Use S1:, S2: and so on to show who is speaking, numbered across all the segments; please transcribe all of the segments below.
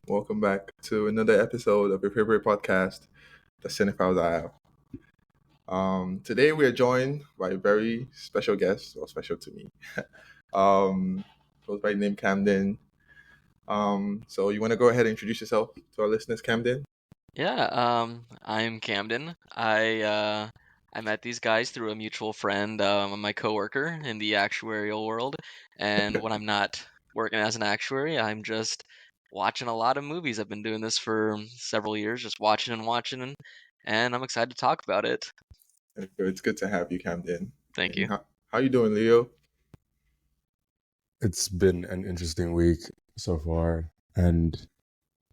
S1: Welcome back to another episode of your favorite podcast, the Cinephile Dial. Today we are joined by a very special guest, or special to me. Goes by the name Camden. So you want to go ahead and introduce yourself to our listeners, Camden?
S2: Yeah, I'm Camden. I met these guys through a mutual friend, my coworker in the actuarial world. And when I'm not working as an actuary, I'm just watching a lot of movies. I've been doing this for several years, just watching and watching, and I'm excited to talk about it.
S1: It's good to have you, Camden.
S2: Thank
S1: And
S2: you.
S1: how you doing, Leo?
S3: It's been an interesting week so far. And,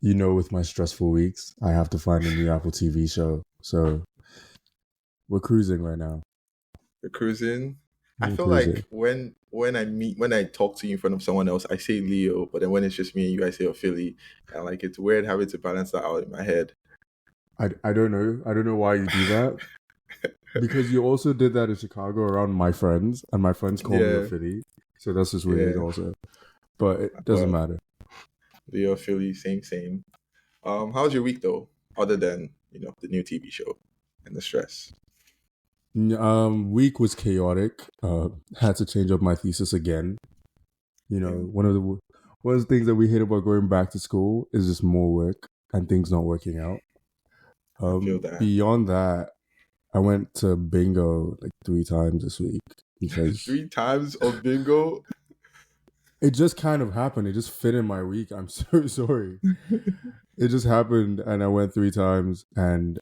S3: with my stressful weeks, I have to find a new Apple TV show. So we're cruising right now.
S1: You're cruising. I
S3: We're
S1: feel
S3: cruising.
S1: like when I talk to you in front of someone else, I say Leo, but then when it's just me and you, I say Ofili, and like it's weird having to balance that out in my head.
S3: I don't know. I don't know why you do that. Because you also did that in Chicago around my friends, and my friends call me
S1: Yeah.
S3: Ofili. So that's just weird
S1: Yeah.
S3: also. But it doesn't matter.
S1: Leo, Philly, same. How's your week though? Other than the new TV show and the stress.
S3: Week was chaotic. Had to change up my thesis again. One of the things that we hate about going back to school is just more work and things not working out.
S1: I feel that.
S3: Beyond that, I went to bingo like 3 times this week because
S1: 3 times of bingo.
S3: it just kind of happened. It just fit in my week. I'm so sorry. It just happened, and I went 3 times. And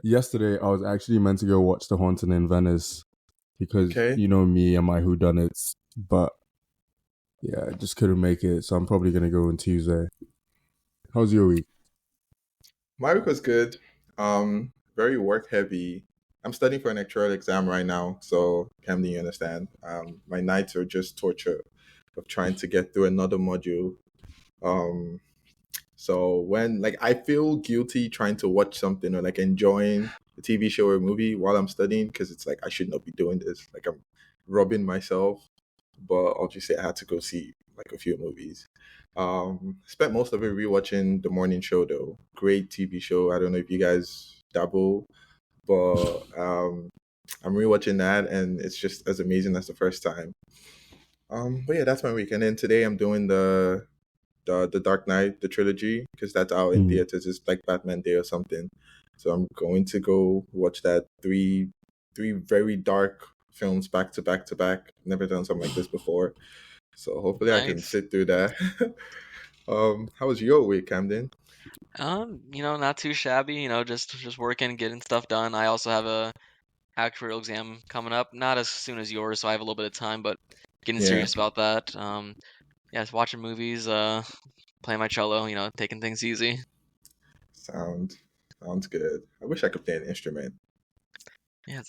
S3: yesterday, I was actually meant to go watch The Haunted in Venice because
S1: Okay.
S3: you know me and my whodunits, but yeah, I just couldn't make it. So I'm probably gonna go on Tuesday. How's your week?
S1: My week was good. Very work heavy. I'm studying for an actuarial exam right now, so Camden, you understand. My nights are just torture of trying to get through another module. So when I feel guilty trying to watch something or like enjoying a TV show or a movie while I'm studying because it's like I should not be doing this. Like I'm robbing myself. But I'll just say I had to go see like a few movies. Spent most of it rewatching The Morning Show though. Great TV show. I don't know if you guys dabble, but I'm rewatching that and it's just as amazing as the first time. But yeah, that's my week. And then today I'm doing the Dark Knight, the trilogy, because that's out in theaters. It's like Batman Day or something. So I'm going to go watch that three very dark films back to back to back. Never done something like this before. So hopefully I can
S2: Nice.
S1: sit through that. How was your week, Camden?
S2: Not too shabby. Just working, getting stuff done. I also have a actuarial exam coming up. Not as soon as yours, so I have a little bit of time, but getting
S1: Yeah.
S2: serious about that. Just watching movies, playing my cello, taking things easy.
S1: Sounds good. I wish I could play an instrument.
S2: Yeah,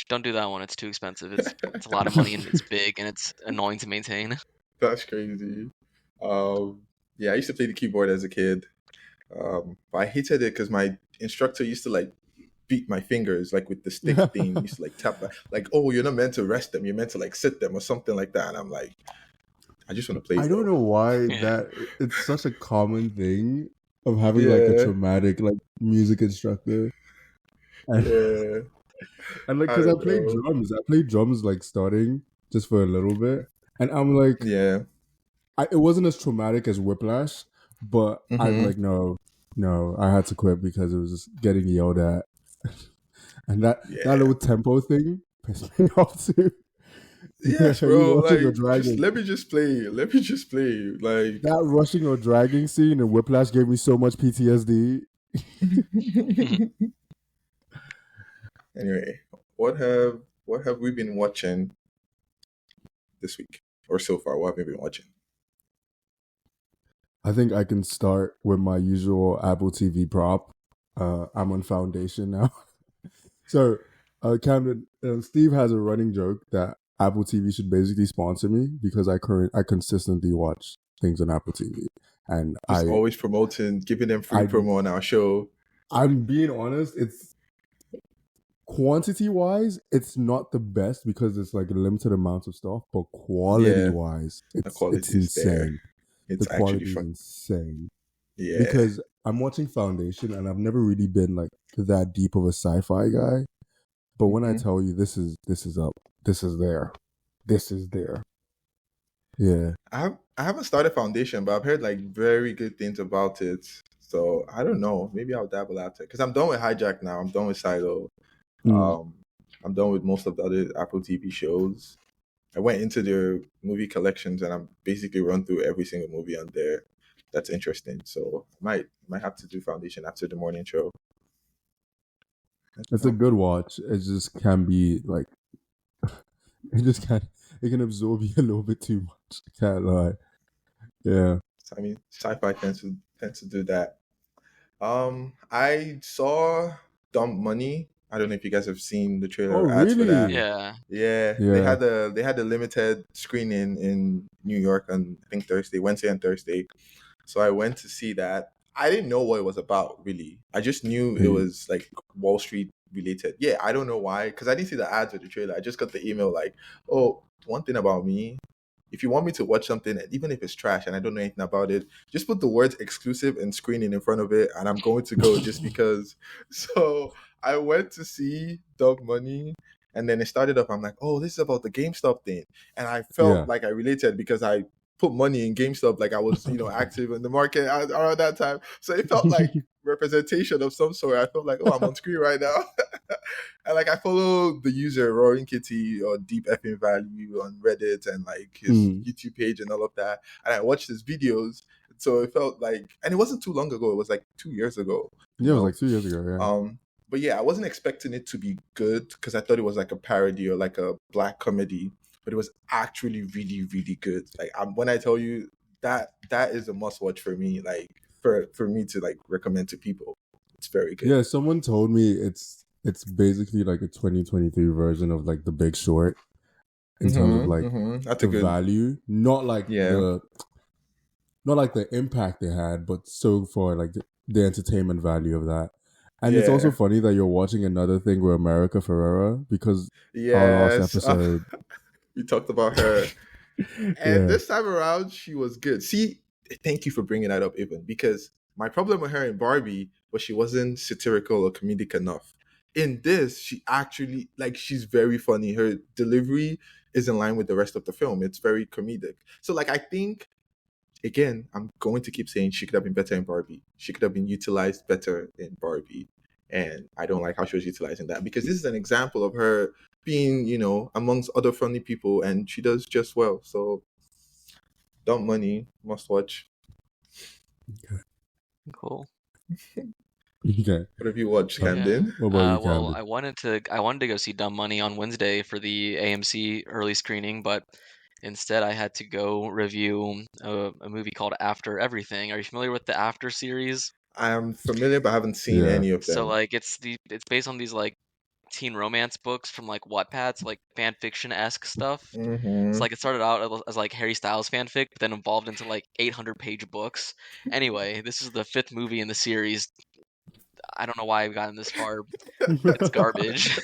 S2: don't do that one. It's too expensive. It's a lot of money and it's big and it's annoying to maintain.
S1: That's crazy. Yeah, I used to play the keyboard as a kid. But I hated it because my instructor used to like beat my fingers like with the stick thing. He used to like tap like, oh, you're not meant to rest them. You're meant to like sit them or something like that. And I'm like, I just want to play.
S3: I don't know why that it's such a common thing of having like a traumatic like music instructor. And, and like because I played drums like starting just for a little bit, and I'm like, it wasn't as traumatic as Whiplash, but I'm like, no, I had to quit because it was just getting yelled at, and that little tempo thing pissed me off too.
S1: Yes, bro. Like, let me just play. Like
S3: that rushing or dragging scene in Whiplash gave me so much PTSD.
S1: Anyway, what have we been watching this week or so far? What have we been watching?
S3: I think I can start with my usual Apple TV prop. I'm on Foundation now. So, Camden, Steve has a running joke that Apple TV should basically sponsor me because I consistently watch things on Apple TV, and I
S1: always promoting, giving them free promo on our show.
S3: I'm being honest, it's quantity-wise, it's not the best because it's like a limited amount of stuff, but quality-wise, it's insane.
S1: It's
S3: the quality
S1: actually
S3: is insane.
S1: Yeah.
S3: because I'm watching Foundation and I've never really been like that deep of a sci-fi guy. But when I
S1: Hmm.
S3: tell you this is up, this is there, this is there. Yeah.
S1: I haven't started Foundation, but I've heard like very good things about it. So I don't know. Maybe I'll dabble out it because I'm done with Hijack now. I'm done with Silo.
S3: Mm.
S1: Um, I'm done with most of the other Apple TV shows. I went into their movie collections and I'm basically run through every single movie on there. That's interesting. So might have to do Foundation after the morning show. I don't
S3: It's a
S1: know.
S3: good watch. It just can be like it just can it can absorb you a little bit too much. Can't lie. Yeah.
S1: So, I mean, sci-fi tends to do that. I saw Dumb Money. I don't know if you guys have seen the
S3: Oh
S1: trailer or ads for that.
S3: really?
S2: Yeah.
S1: Yeah,
S3: Yeah.
S1: they had a limited screening in New York on I think Wednesday and Thursday. So I went to see that. I didn't know what it was about really. I just knew it
S3: Hey.
S1: was like Wall Street related. Yeah, I don't know why because I didn't see the ads or the trailer. I just got the email like, "Oh, one thing about me, if you want me to watch something, and even if it's trash and I don't know anything about it, just put the words exclusive and screening in front of it, and I'm going to go just because." So I went to see Dog Money, and then it started up. I'm like, "Oh, this is about the GameStop thing," and I felt
S3: Yeah.
S1: like I related because I put money in GameStop, like I was, active in the market around that time. So it felt like representation of some sort. I felt like, oh, I'm on screen right now. And like I follow the user Roaring Kitty or Deep Effing Value on Reddit and like his
S3: Mm.
S1: YouTube page and all of that. And I watched his videos. So it felt like, and it wasn't too long ago. It was like 2 years ago,
S3: Yeah, it was like 2 years ago, yeah.
S1: but yeah, I wasn't expecting it to be good because I thought it was like a parody or like a black comedy, but it was actually really, really good. Like when I tell you that is a must watch for me, like for me to like recommend to people. It's very good.
S3: Yeah, someone told me it's basically like a 2023 version of like The Big Short in terms of like
S1: That's a
S3: the
S1: good.
S3: value, not like
S1: Yeah,
S3: the impact they had, but so far like the entertainment value of that. And it's also
S1: yeah,
S3: funny that you're watching another thing with America Ferrera because our last
S1: yes.
S3: episode,
S1: We talked about her. And
S3: yeah,
S1: this time around, she was good. See, thank you for bringing that up, even because my problem with her in Barbie was she wasn't satirical or comedic enough. In this, she actually like she's very funny. Her delivery is in line with the rest of the film. It's very comedic. So like I think again, I'm going to keep saying she could have been better in Barbie. She could have been utilized better in Barbie. And I don't like how she was utilizing that because this is an example of her being, amongst other funny people and she does just well. So Dump Money, must watch.
S2: Cool.
S3: okay.
S1: What have you watched,
S2: Yeah.
S1: Camden?
S3: What about you,
S2: Well,
S3: Camden?
S2: I wanted to go see Dumb Money on Wednesday for the AMC early screening, but instead I had to go review a movie called After Everything. Are you familiar with the After series?
S1: I am familiar, but I haven't seen
S3: Yeah.
S1: any of
S2: So
S1: them.
S2: like it's based on these like teen romance books from like Wattpad, so like fan fiction-esque stuff. It's
S1: Mm-hmm.
S2: like it started out as like Harry Styles fanfic, but then evolved into like 800-page books. Anyway, this is the fifth movie in the series. I don't know why I've gotten this far. It's garbage.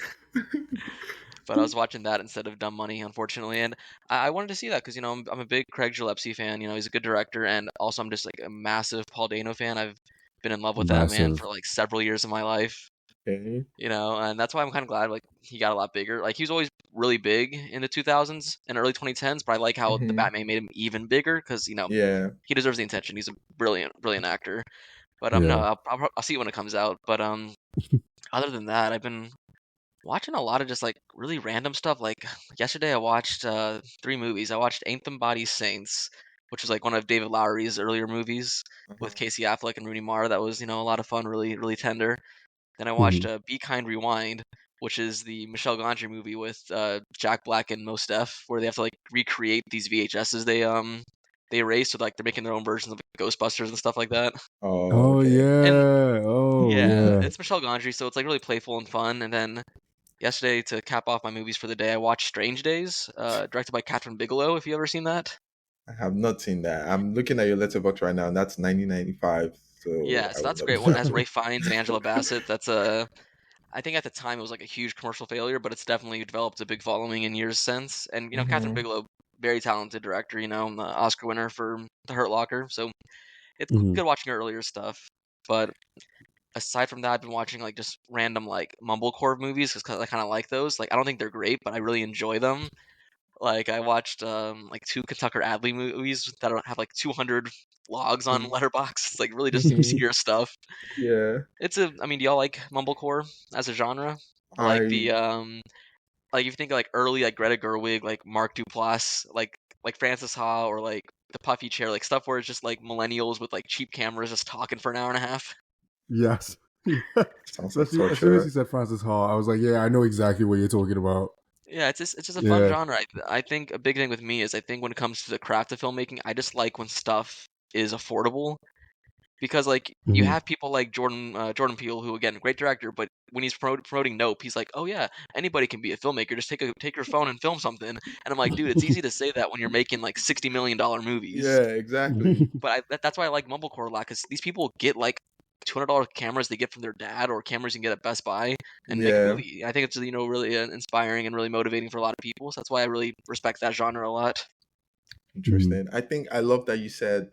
S2: But I was watching that instead of Dumb Money, unfortunately, and I wanted to see that because I'm a big Craig Gillespie fan. He's a good director, and also I'm just like a massive Paul Dano fan. I've been in love with that man
S3: Massive.
S2: for like several years of my life.
S1: Okay.
S2: And that's why I'm kind of glad like he got a lot bigger. Like he was always really big in the 2000s and early 2010s, but I like how the
S1: Mm-hmm.
S2: Batman made him even bigger because
S1: Yeah.
S2: he deserves the attention. He's a brilliant, brilliant actor. But no,
S3: Yeah.
S2: I'll see it when it comes out. But other than that, I've been watching a lot of just like really random stuff. Like yesterday, I watched three movies. I watched Ain't Them Body Saints, which was like one of David Lowery's earlier movies with
S1: Uh-huh.
S2: Casey Affleck and Rooney Mara. That was a lot of fun, really really tender. Then I watched
S3: Mhm.
S2: Be Kind Rewind, which is the Michel Gondry movie with Jack Black and Mos Def, where they have to like recreate these VHSs they erased, so like they're making their own versions of Ghostbusters and stuff like that.
S1: Oh,
S3: Oh
S1: okay.
S2: And
S3: yeah. Oh
S2: yeah,
S3: yeah.
S2: it's Michel Gondry, so it's like really playful and fun. And then yesterday, to cap off my movies for the day, I watched Strange Days, directed by Catherine Bigelow. If you ever seen that?
S1: I have not seen that. I'm looking at your letterbox right now, and that's 1995. So
S2: Yeah,
S1: I
S2: so
S1: would
S2: that's a
S1: not be
S2: great one. It has
S1: familiar.
S2: Ray Fiennes and Angela Bassett. That's a I think at the time it was like a huge commercial failure, but it's definitely developed a big following in years since. And Catherine
S1: Mm-hmm.
S2: Bigelow, very talented director. Oscar winner for The Hurt Locker. So it's
S3: Mhm.
S2: good watching her earlier stuff. But aside from that, I've been watching like just random like mumblecore movies because I kind of like those. Like I don't think they're great, but I really enjoy them. Like I watched like two Kentucker Adley movies that have like 200 logs on
S1: Mm.
S2: Letterboxd. It's like really just
S1: Mhm.
S2: obscure stuff.
S1: Yeah.
S2: I mean, do y'all like mumblecore as a genre? Like
S1: I
S2: like if you think of, like early like Greta Gerwig, like Mark Duplass, like Francis Ha, or like the Puffy Chair, like stuff where it's just like millennials with like cheap cameras just talking for an hour and a half.
S3: Yes. Yeah.
S1: sounds like
S3: Especially as soon as
S1: torture.
S3: you said Francis Hall, I was like, yeah, I know exactly what you're talking about.
S2: Yeah, it's just a fun
S3: Yeah.
S2: genre. I think a big thing with me is I think when it comes to the craft of filmmaking, I just like when stuff is affordable because like you
S3: Mhm.
S2: have people like Jordan Peele, who again great director, but when he's promoting Nope, he's like, oh yeah, anybody can be a filmmaker. Just take your phone and film something. And I'm like, dude, it's easy to say that when you're making like $60 million movies.
S1: Yeah, exactly.
S2: But that's why I like mumblecore a lot, because these people get like $200 cameras they get from their dad, or cameras you can get at Best Buy, and make a
S1: Yeah,
S2: movie. I think it's really inspiring and really motivating for a lot of people. So that's why I really respect that genre a lot.
S3: Mhm.
S1: interesting. I think I love that you said,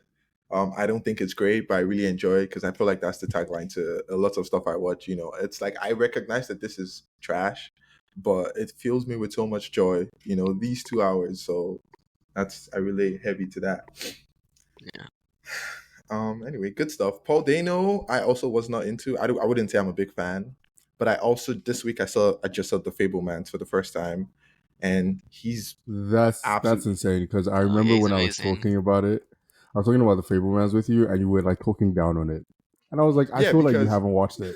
S1: I don't think it's great, but I really enjoy it because I feel like that's the tagline to a lot of stuff I watch. You know, it's like I recognize that this is trash, but it fills me with so much joy. You know, these 2 hours. So I relate heavy to that.
S2: Yeah,
S1: Anyway, good stuff. Paul Dano, I also was not into. I wouldn't say I'm a big fan, but I also this week I just saw The Fablemans for the first time, and he's
S3: That's
S1: absolutely
S3: insane because I remember
S2: he's
S3: when I was
S2: amazing.
S3: talking about it, I was talking about the Fablemans with you, and you were like talking down on it, and I was like, I
S1: yeah,
S3: feel like you
S1: because
S3: haven't watched it.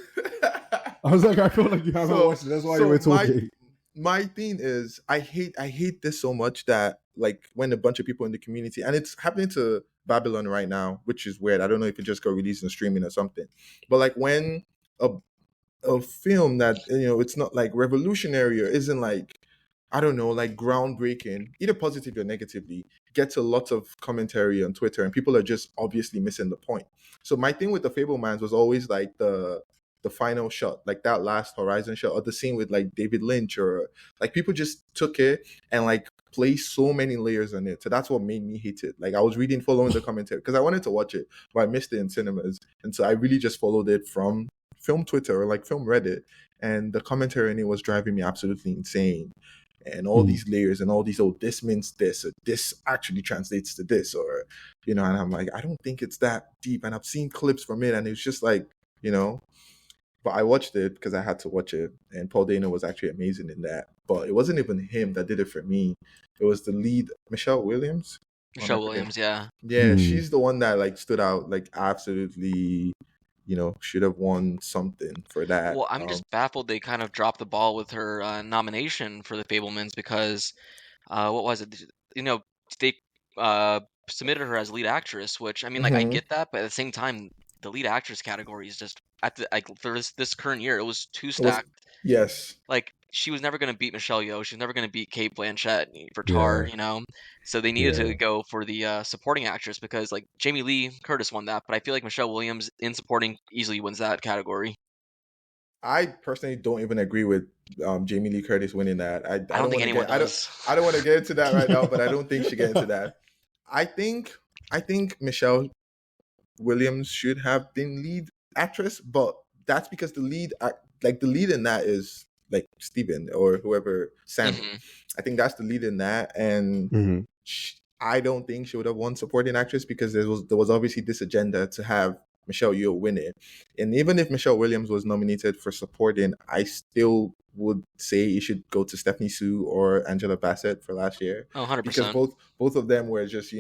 S3: I was like, I feel like you haven't
S1: so
S3: watched it. That's why you
S1: so
S3: were
S1: my
S3: talking.
S1: my thing is I hate this so much that like when a bunch of people in the community, and it's happening to Babylon right now, which is weird. I don't know if it just got released in streaming or something, but like when a a film that it's not like revolutionary or isn't like I don't know like groundbreaking, either positively or negatively, gets a lot of commentary on Twitter, and people are just obviously missing the point. So my thing with the Fablemans was always like the final shot, like that last Horizon shot, or the scene with like David Lynch, or like people just took it and like placed so many layers on it. So that's what made me hate it. Like I was reading, following the commentary because I wanted to watch it, but I missed it in cinemas, and so I really just followed it from film Twitter or like film Reddit, and the commentary in it was driving me absolutely insane. And all
S3: Mhm.
S1: these layers and all these, oh, this means this, or this actually translates to this, or and I'm like, I don't think it's that deep. And I've seen clips from it, and it's just like, you know. But I watched it because I had to watch it, and Paul Dano was actually amazing in that. But it wasn't even him that did it for me. It was the lead, Michelle Williams. Or am I
S2: Michelle
S1: forgetting?
S2: Williams, yeah.
S1: Yeah,
S3: Mhm.
S1: she's the one that like stood out, like absolutely, should have won something for that.
S2: Well, I'm just baffled they kind of dropped the ball with her nomination for the Fablemans because what was it? You know, they uh, submitted her as lead actress, which I mean, like I
S1: Hmm.
S2: get that, but at the same time, the lead actress category is just at the like for this current year, it was too
S1: It was
S2: stacked.
S1: yes,
S2: Like she was never gonna beat Michelle Yeoh, she was never gonna beat Kate Blanchett for Tar,
S3: Yeah.
S2: So they needed to
S3: Yeah.
S2: go for the supporting actress because like Jamie Lee Curtis won that, but I feel like Michelle Williams in supporting easily wins that category.
S1: I personally don't even agree with Jamie Lee Curtis winning that.
S2: I
S1: I
S2: don't
S1: don't
S2: think
S1: want to
S2: anyone
S1: get
S2: does.
S1: I don't want to get into that right now, but I don't think she get into that. I think I think Michelle Williams should have been lead actress, but that's because like the lead in that is like Steven or whoever Sammy.
S2: Hmm.
S1: I think that's the lead in that, and
S3: Mhm.
S1: I don't think she would have won supporting actress because there was obviously this agenda to have Michelle Yeoh win it, and even if Michelle Williams was nominated for supporting, I still would say it should go to Stephanie Sue or Angela Bassett for last year
S2: Oh,
S1: because
S2: 100%.
S1: both of them were just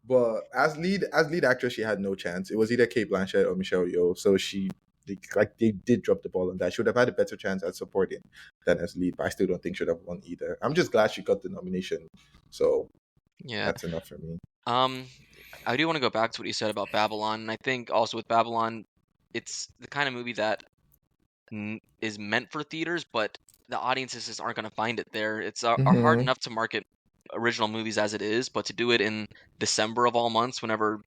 S1: But as lead actress, she had no chance. It was either Kate Blanchett or Michelle Yeoh, so they did drop the ball on that. She would have had a better chance at supporting than as lead, but I still don't think she should have won either. I'm just glad she got the nomination. So
S2: Yeah.
S1: that's enough for me.
S2: Um, I do want to go back to what you said about Babylon, and I think also with Babylon, it's the kind of movie that is meant for theaters, but the audiences just aren't going to find it there. It's are hard
S1: Hmm.
S2: enough to market original movies as it is, but to do it in December of all months, whenever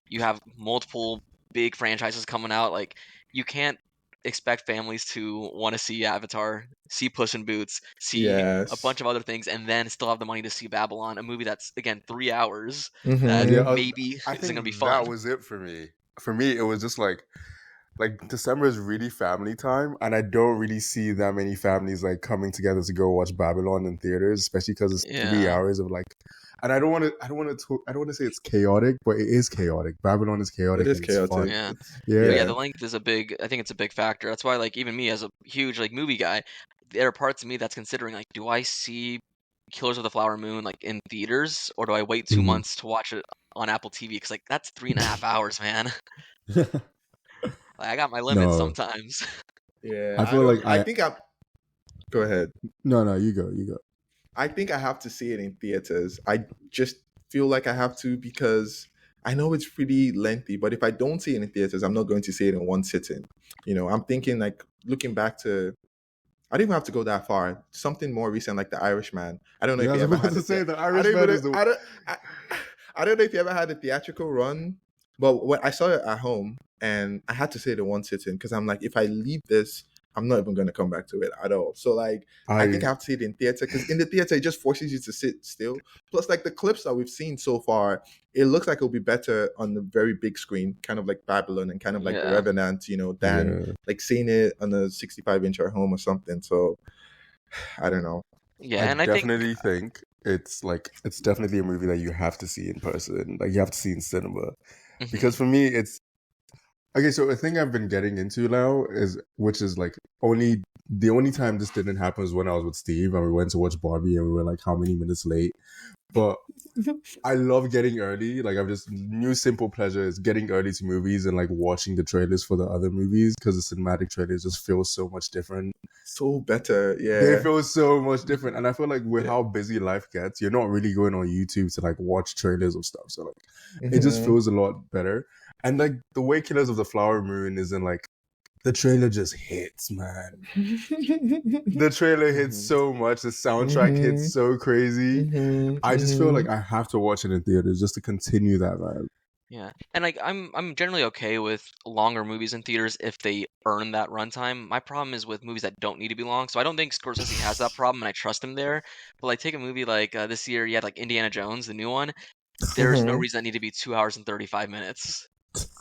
S2: you have multiple big franchises coming out, like you can't expect families to want to see Avatar, see Puss in Boots, see a
S1: Yes.
S2: bunch of other things, and then still have the money to see Babylon, a movie that's again 3 hours that
S3: Yeah,
S2: maybe
S4: I
S2: isn't
S4: think
S2: gonna be
S4: that
S2: fun.
S4: was it for me. For me, it was just like December is really family time, and I don't really see that many families like coming together to go watch Babylon in theaters, especially because it's 3 hours of like. And I don't want to say it's chaotic, but it is chaotic. Babylon is
S1: It
S4: chaotic
S1: is
S4: and it's fun.
S1: chaotic.
S2: Yeah.
S1: It's
S2: But yeah,
S4: Yeah,
S2: the length is I think it's a big factor. That's why, like, even me as a huge like movie guy, there are parts of me that's considering like, do I see Killers of the Flower Moon like in theaters, or do I wait 2 months to watch it on Apple TV? Because like that's 3.5 hours, man. Like, I got my limits
S3: no,
S2: sometimes.
S1: yeah.
S3: I
S1: I
S3: feel
S1: don't.
S3: like
S1: I think I'm. Go ahead.
S3: no, you go.
S1: I think I have to see it in theaters. I just feel like I have to because I know it's pretty lengthy, but if I don't see it in theaters, I'm not going to see it in one sitting. I'm thinking like looking back to I don't even have to go that far. Something more recent like The Irishman. I don't know
S3: Yeah,
S1: if
S3: I
S1: you
S3: was
S1: ever
S3: about
S1: had
S3: to
S1: it.
S3: say the
S1: I don't
S3: Irishman
S1: even.
S3: is the.
S1: I, I don't know if you ever had a theatrical run, but when I saw it at home and I had to see it in one sitting because I'm like, if I leave this, I'm not even going to come back to it at all. So like, I think I
S3: I
S1: have to see it in theater because in the theater it just forces you to sit still. Plus, like the clips that we've seen so far, it looks like it'll be better on the very big screen, kind of like Babylon and kind of like The
S2: Yeah.
S1: Revenant, than
S3: yeah.
S1: like seeing it on a 65-inch at home or something. So I don't know.
S2: Yeah,
S4: I
S2: and I think
S4: definitely think it's definitely a movie that you have to see in person. Like you have to see in cinema.
S2: mhm.
S4: Because for me, it's okay. So a thing I've been getting into now which is like the only time this didn't happen was when I was with Steve and we went to watch Barbie and we were like how many minutes late. But I love getting early. Like I'm just new simple pleasure is getting early to movies and like watching the trailers for the other movies because the cinematic trailers just feel so much different.
S1: So better,
S4: They
S1: yeah.
S4: feel so much different, and I feel like with
S1: Yeah.
S4: how busy life gets, you're not really going on YouTube to like watch trailers of stuff. So like, it just
S1: Mhm.
S4: feels a lot better. And like the way Killers of the Flower Moon is in like the trailer just hits, man. The trailer hits
S1: Mhm.
S4: so much. The soundtrack hits
S1: Mhm.
S4: so crazy.
S1: Mhm.
S4: I just feel like
S1: Mhm.
S4: I have to watch it in theaters just to continue that vibe.
S2: Yeah, and like I'm generally okay with longer movies in theaters if they earn that runtime. My problem is with movies that don't need to be long. So I don't think Scorsese has that problem, and I trust him there. But like take a movie like this year, you had like Indiana Jones, the new one. There's no
S1: Mhm.
S2: reason that need to be 2 hours and 35 minutes.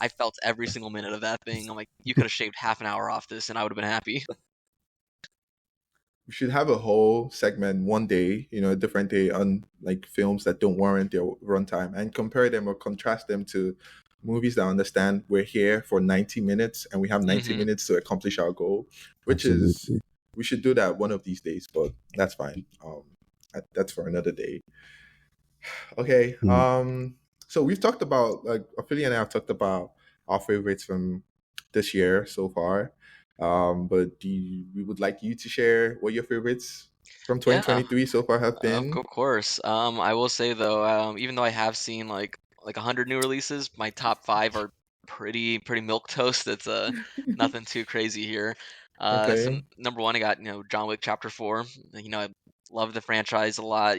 S2: I felt every single minute of that thing. I'm like, you could have shaved half an hour off this, and I would have been happy.
S1: We should have a whole segment one day, a different day on like films that don't warrant their runtime and compare them or contrast them to movies that understand we're here for 90 minutes and we have 90
S2: hmm
S1: minutes to accomplish our goal, which is
S3: Absolutely.
S1: we should do that one of these days, but that's fine. That's for another day. Okay.
S3: Mm.
S1: So we've talked about like Ophelia and I have talked about our favorites from this year so far. But we would like you to share what your favorites from
S2: Yeah,
S1: 2023 so far have been.
S2: of course. I will say though, even though I have seen like 100 new releases, my top five are pretty milk toast. It's nothing too crazy here. So
S1: Okay.
S2: number one, I got John Wick Chapter 4. I love the franchise a lot.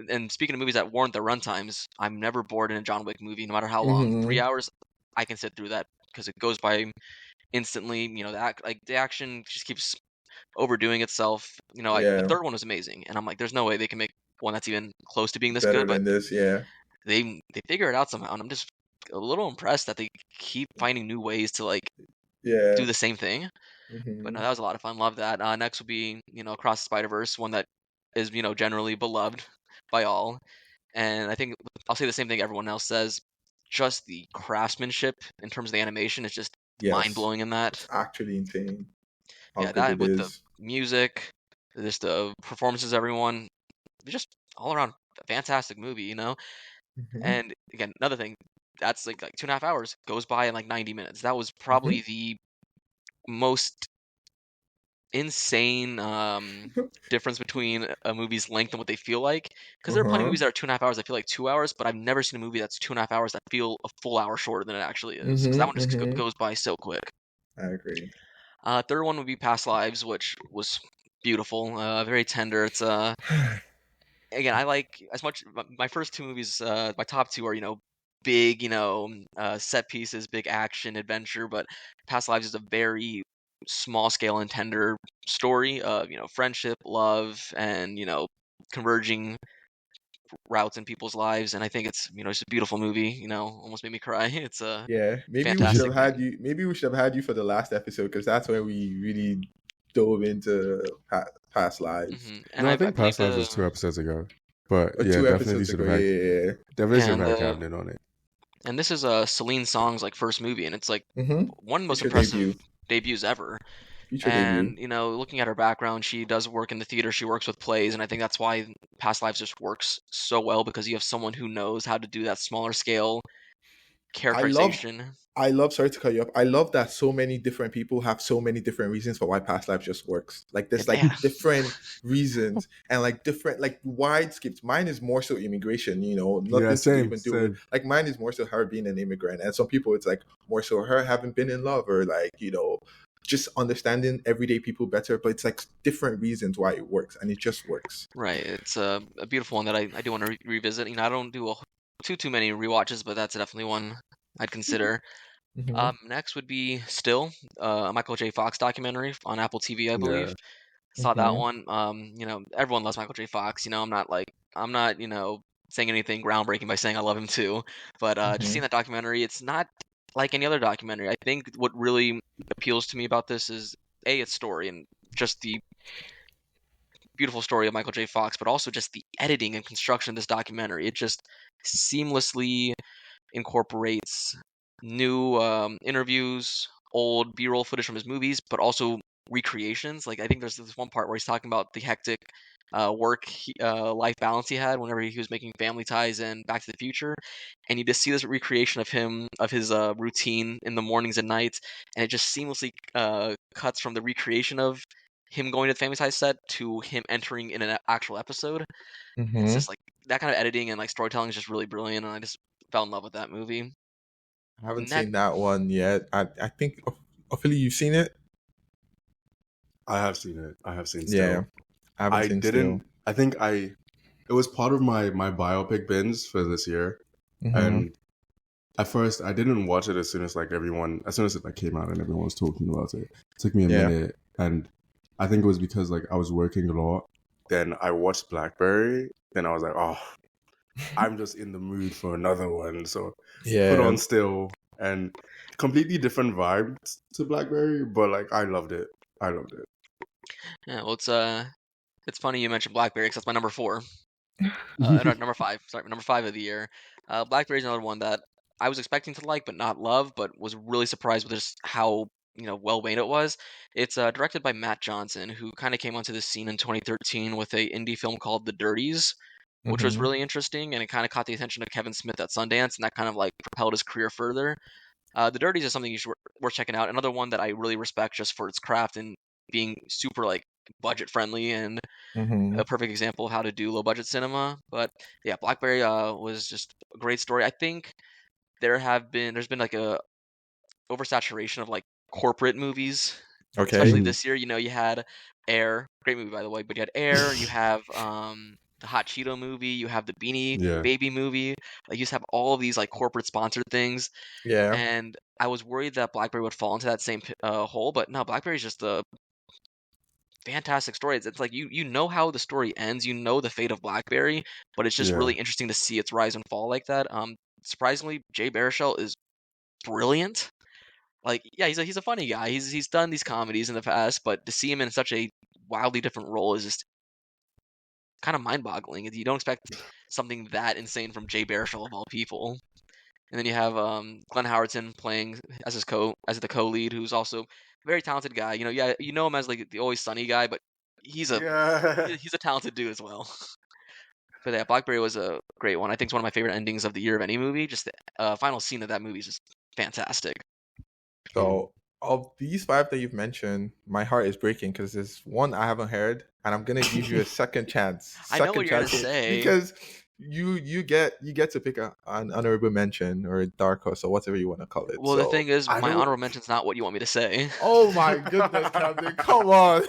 S2: And speaking of movies that warrant their runtimes, I'm never bored in a John Wick movie, no matter how long.
S1: Mm-hmm.
S2: 3 hours, I can sit through that because it goes by instantly. The action just keeps overdoing itself. The
S1: Yeah.
S2: third one was amazing, and I'm like, there's no way they can make one that's even close to being this
S1: Better
S2: good, but
S1: than this. Yeah.
S2: they figure it out somehow, and I'm just a little impressed that they keep finding new ways to like
S1: Yeah.
S2: do the same thing. But no,
S1: Mm-hmm.
S2: that was a lot of fun. Love that. Next will be Across the Spider Verse, one that is generally beloved by all, and I think I'll say the same thing everyone else says. Just the craftsmanship in terms of the animation is just mind
S1: Yes.
S2: blowing in that.
S1: It's actually insane how
S2: Yeah,
S1: good
S2: that
S1: it
S2: with the
S1: is.
S2: music, just the performances, everyone, just all around fantastic movie.
S1: Mm-hmm.
S2: And again, another thing, that's like 2.5 hours goes by in like 90 minutes. That was
S1: Mm-hmm.
S2: probably the most insane difference between a movie's length and what they feel like. Because there are plenty of
S1: Uh-huh.
S2: movies that are 2.5 hours that feel like 2 hours, but I've never seen a movie that's 2.5 hours that feel a full hour shorter than it actually is. Because that one
S1: Mm-hmm.
S2: just
S1: Mm-hmm.
S2: goes by so quick.
S1: I agree.
S2: Third one would be Past Lives, which was beautiful, very tender. It's again, I like as much my first two movies. My top two are big set pieces, big action adventure. But Past Lives is a very small scale and tender story of friendship, love, and converging routes in people's lives. And I think it's a beautiful movie. Almost made me cry. It's a
S1: Maybe we should
S2: fantastic
S1: have had
S2: movie.
S1: you. Maybe we should have had you for the last episode because that's when we really dove into past lives.
S2: And
S4: No, I
S2: I
S4: think
S2: believe
S4: Past Lives was 2 episodes ago. But
S1: Or
S4: yeah,
S1: 2 episodes ago. Yeah.
S4: definitely should
S2: and
S4: have had Camden on it.
S2: and this is Celine Song's like first movie, and it's like one of the most
S1: Feature
S2: impressive
S1: debut.
S2: debuts ever.
S1: Feature
S2: And
S1: debut.
S2: looking at her background, she does work in the theater. She works with plays, and I think that's why Past Lives just works so well, because you have someone who knows how to do that smaller scale
S1: I love
S2: characterization.
S1: sorry to cut you off. I love that so many different people have so many different reasons for why past life just works. Like there's like
S2: Yeah.
S1: different reasons and like different like wide skips. Mine is more so immigration,
S4: Yeah,
S1: nothing to even do with
S4: same.
S1: like mine is more so her being an immigrant. And some people it's like more so her having been in love or like, just understanding everyday people better. But it's like different reasons why it works and it just works.
S2: Right. It's a beautiful one that I do want to revisit. I don't do too many rewatches, but that's definitely one I'd consider. Next would be Still, a Michael J. Fox documentary on Apple TV, I believe.
S4: Yeah.
S2: Saw that one. Everyone loves Michael J. Fox. I'm not saying anything groundbreaking by saying I love him too, but just seeing that documentary, it's not like any other documentary. I think what really appeals to me about this is its story and just the beautiful story of Michael J. Fox, but also just the editing and construction of this documentary. It just seamlessly incorporates new interviews, old B-roll footage from his movies, but also recreations. Like I think there's this one part where he's talking about the hectic life balance he had whenever he was making Family Ties and Back to the Future, and you just see this recreation of his routine in the mornings and nights, and it just seamlessly cuts from the recreation of him going to the Family Ties set to him entering in an actual episode. It's just like that kind of editing and like storytelling is just really brilliant, and I just fell in love with that movie.
S1: I haven't seen that one yet. I think Ophelia, you've seen it?
S4: I have seen it. I have seen Still.
S1: Yeah. I haven't seen
S4: didn't
S1: Still.
S4: I think it was part of my biopic bins for this year. And at first I didn't watch it as soon as it like came out and everyone was talking about it. It took me a minute, and I think it was because like I was working a lot. Then I watched Blackberry, then I was like, oh, I'm just in the mood for another one. So put on Still, and completely different vibes to Blackberry, but like I loved it.
S2: Yeah, well, it's funny you mentioned Blackberry because that's my number 4. Number 5. Sorry, number 5 of the year. Blackberry is another one that I was expecting to like but not love, but was really surprised with just how well made it was. It's directed by Matt Johnson, who kind of came onto the scene in 2013 with a indie film called The Dirties, which was really interesting, and it kind of caught the attention of Kevin Smith at Sundance, and that kind of like propelled his career further. The Dirties is something worth checking out. Another one that I really respect just for its craft and being super like budget friendly and a perfect example of how to do low budget cinema. But yeah, Blackberry was just a great story. I think there's been like a oversaturation of like corporate movies, especially this year. You had Air, great movie by the way, but you had Air, you have the Hot Cheeto movie, you have the Beanie Baby movie. Like you just have all of these like corporate sponsored things.
S1: Yeah.
S2: And I was worried that Blackberry would fall into that same hole, but no, Blackberry is just a fantastic story. It's like you know how the story ends, you know the fate of Blackberry, but it's just really interesting to see its rise and fall like that. Surprisingly, Jay Baruchel is brilliant. Like, yeah, he's a funny guy. He's done these comedies in the past, but to see him in such a wildly different role is just kind of mind-boggling. You don't expect something that insane from Jay Baruchel of all people. And then you have Glenn Howerton playing as the co-lead, who's also a very talented guy. You know him as like the Always Sunny guy, but he's a talented dude as well. But yeah, Blackberry was a great one. I think it's one of my favorite endings of the year of any movie. Just the final scene of that movie is just fantastic.
S1: So of these 5 that you've mentioned, my heart is breaking because there's one I haven't heard, and I'm gonna give you a second chance.
S2: I know what you're gonna say
S1: because you get to pick an honorable mention or a dark horse or whatever you want to call it.
S2: Well, the thing is, my honorable mention's not what you want me to say.
S1: Oh my goodness, Camden, come on.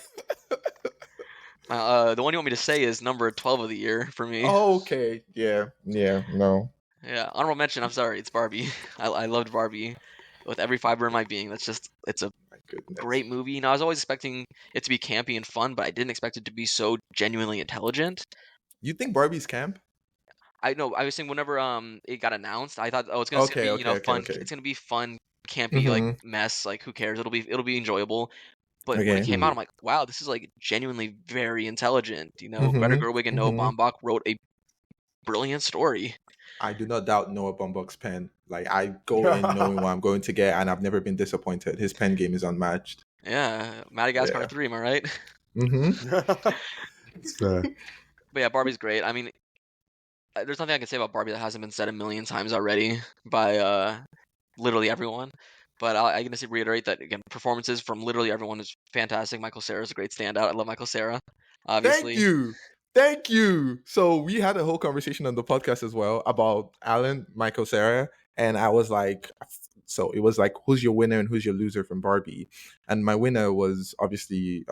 S2: The one you want me to say is number 12 of the year for me.
S1: Oh, okay. Yeah. No.
S2: Yeah, honorable mention. I'm sorry, it's Barbie. I loved Barbie with every fiber in my being. It's a
S1: goodness.
S2: great movie. You know, I was always expecting it to be campy and fun, but I didn't expect it to be so genuinely intelligent.
S1: You think Barbie's camp?
S2: I know. I was saying whenever it got announced, I thought, oh, it's gonna
S1: Okay,
S2: be, you know,
S1: okay, okay,
S2: fun.
S1: okay.
S2: It's gonna be fun, campy, like
S1: Mm-hmm.
S2: mess. Like, who cares? It'll be enjoyable. But when it
S1: Okay.
S2: came out, I'm like, wow, this is like genuinely very intelligent. You know, Greta
S1: Mm-hmm.
S2: Gerwig and Noah
S1: Mm-hmm.
S2: Baumbach wrote a brilliant story.
S1: I do not doubt Noah Baumbach's pen. Like I go in knowing what I'm going to get, and I've never been disappointed. His pen game is unmatched.
S2: Yeah, Madagascar
S1: Yeah.
S2: 3, am I right?
S1: Mm-hmm.
S4: It's fair.
S2: But yeah, Barbie's great. I mean, there's nothing I can say about Barbie that hasn't been said a million times already by literally everyone. But I can just reiterate that again, performances from literally everyone is fantastic. Michael Cera is a great standout. I love Michael Cera,
S1: Thank
S2: obviously.
S1: you. Thank you. So we had a whole conversation on the podcast as well about Alan, Michael Sarah, and I was like, so it was like, who's your winner and who's your loser from Barbie? And my winner was obviously,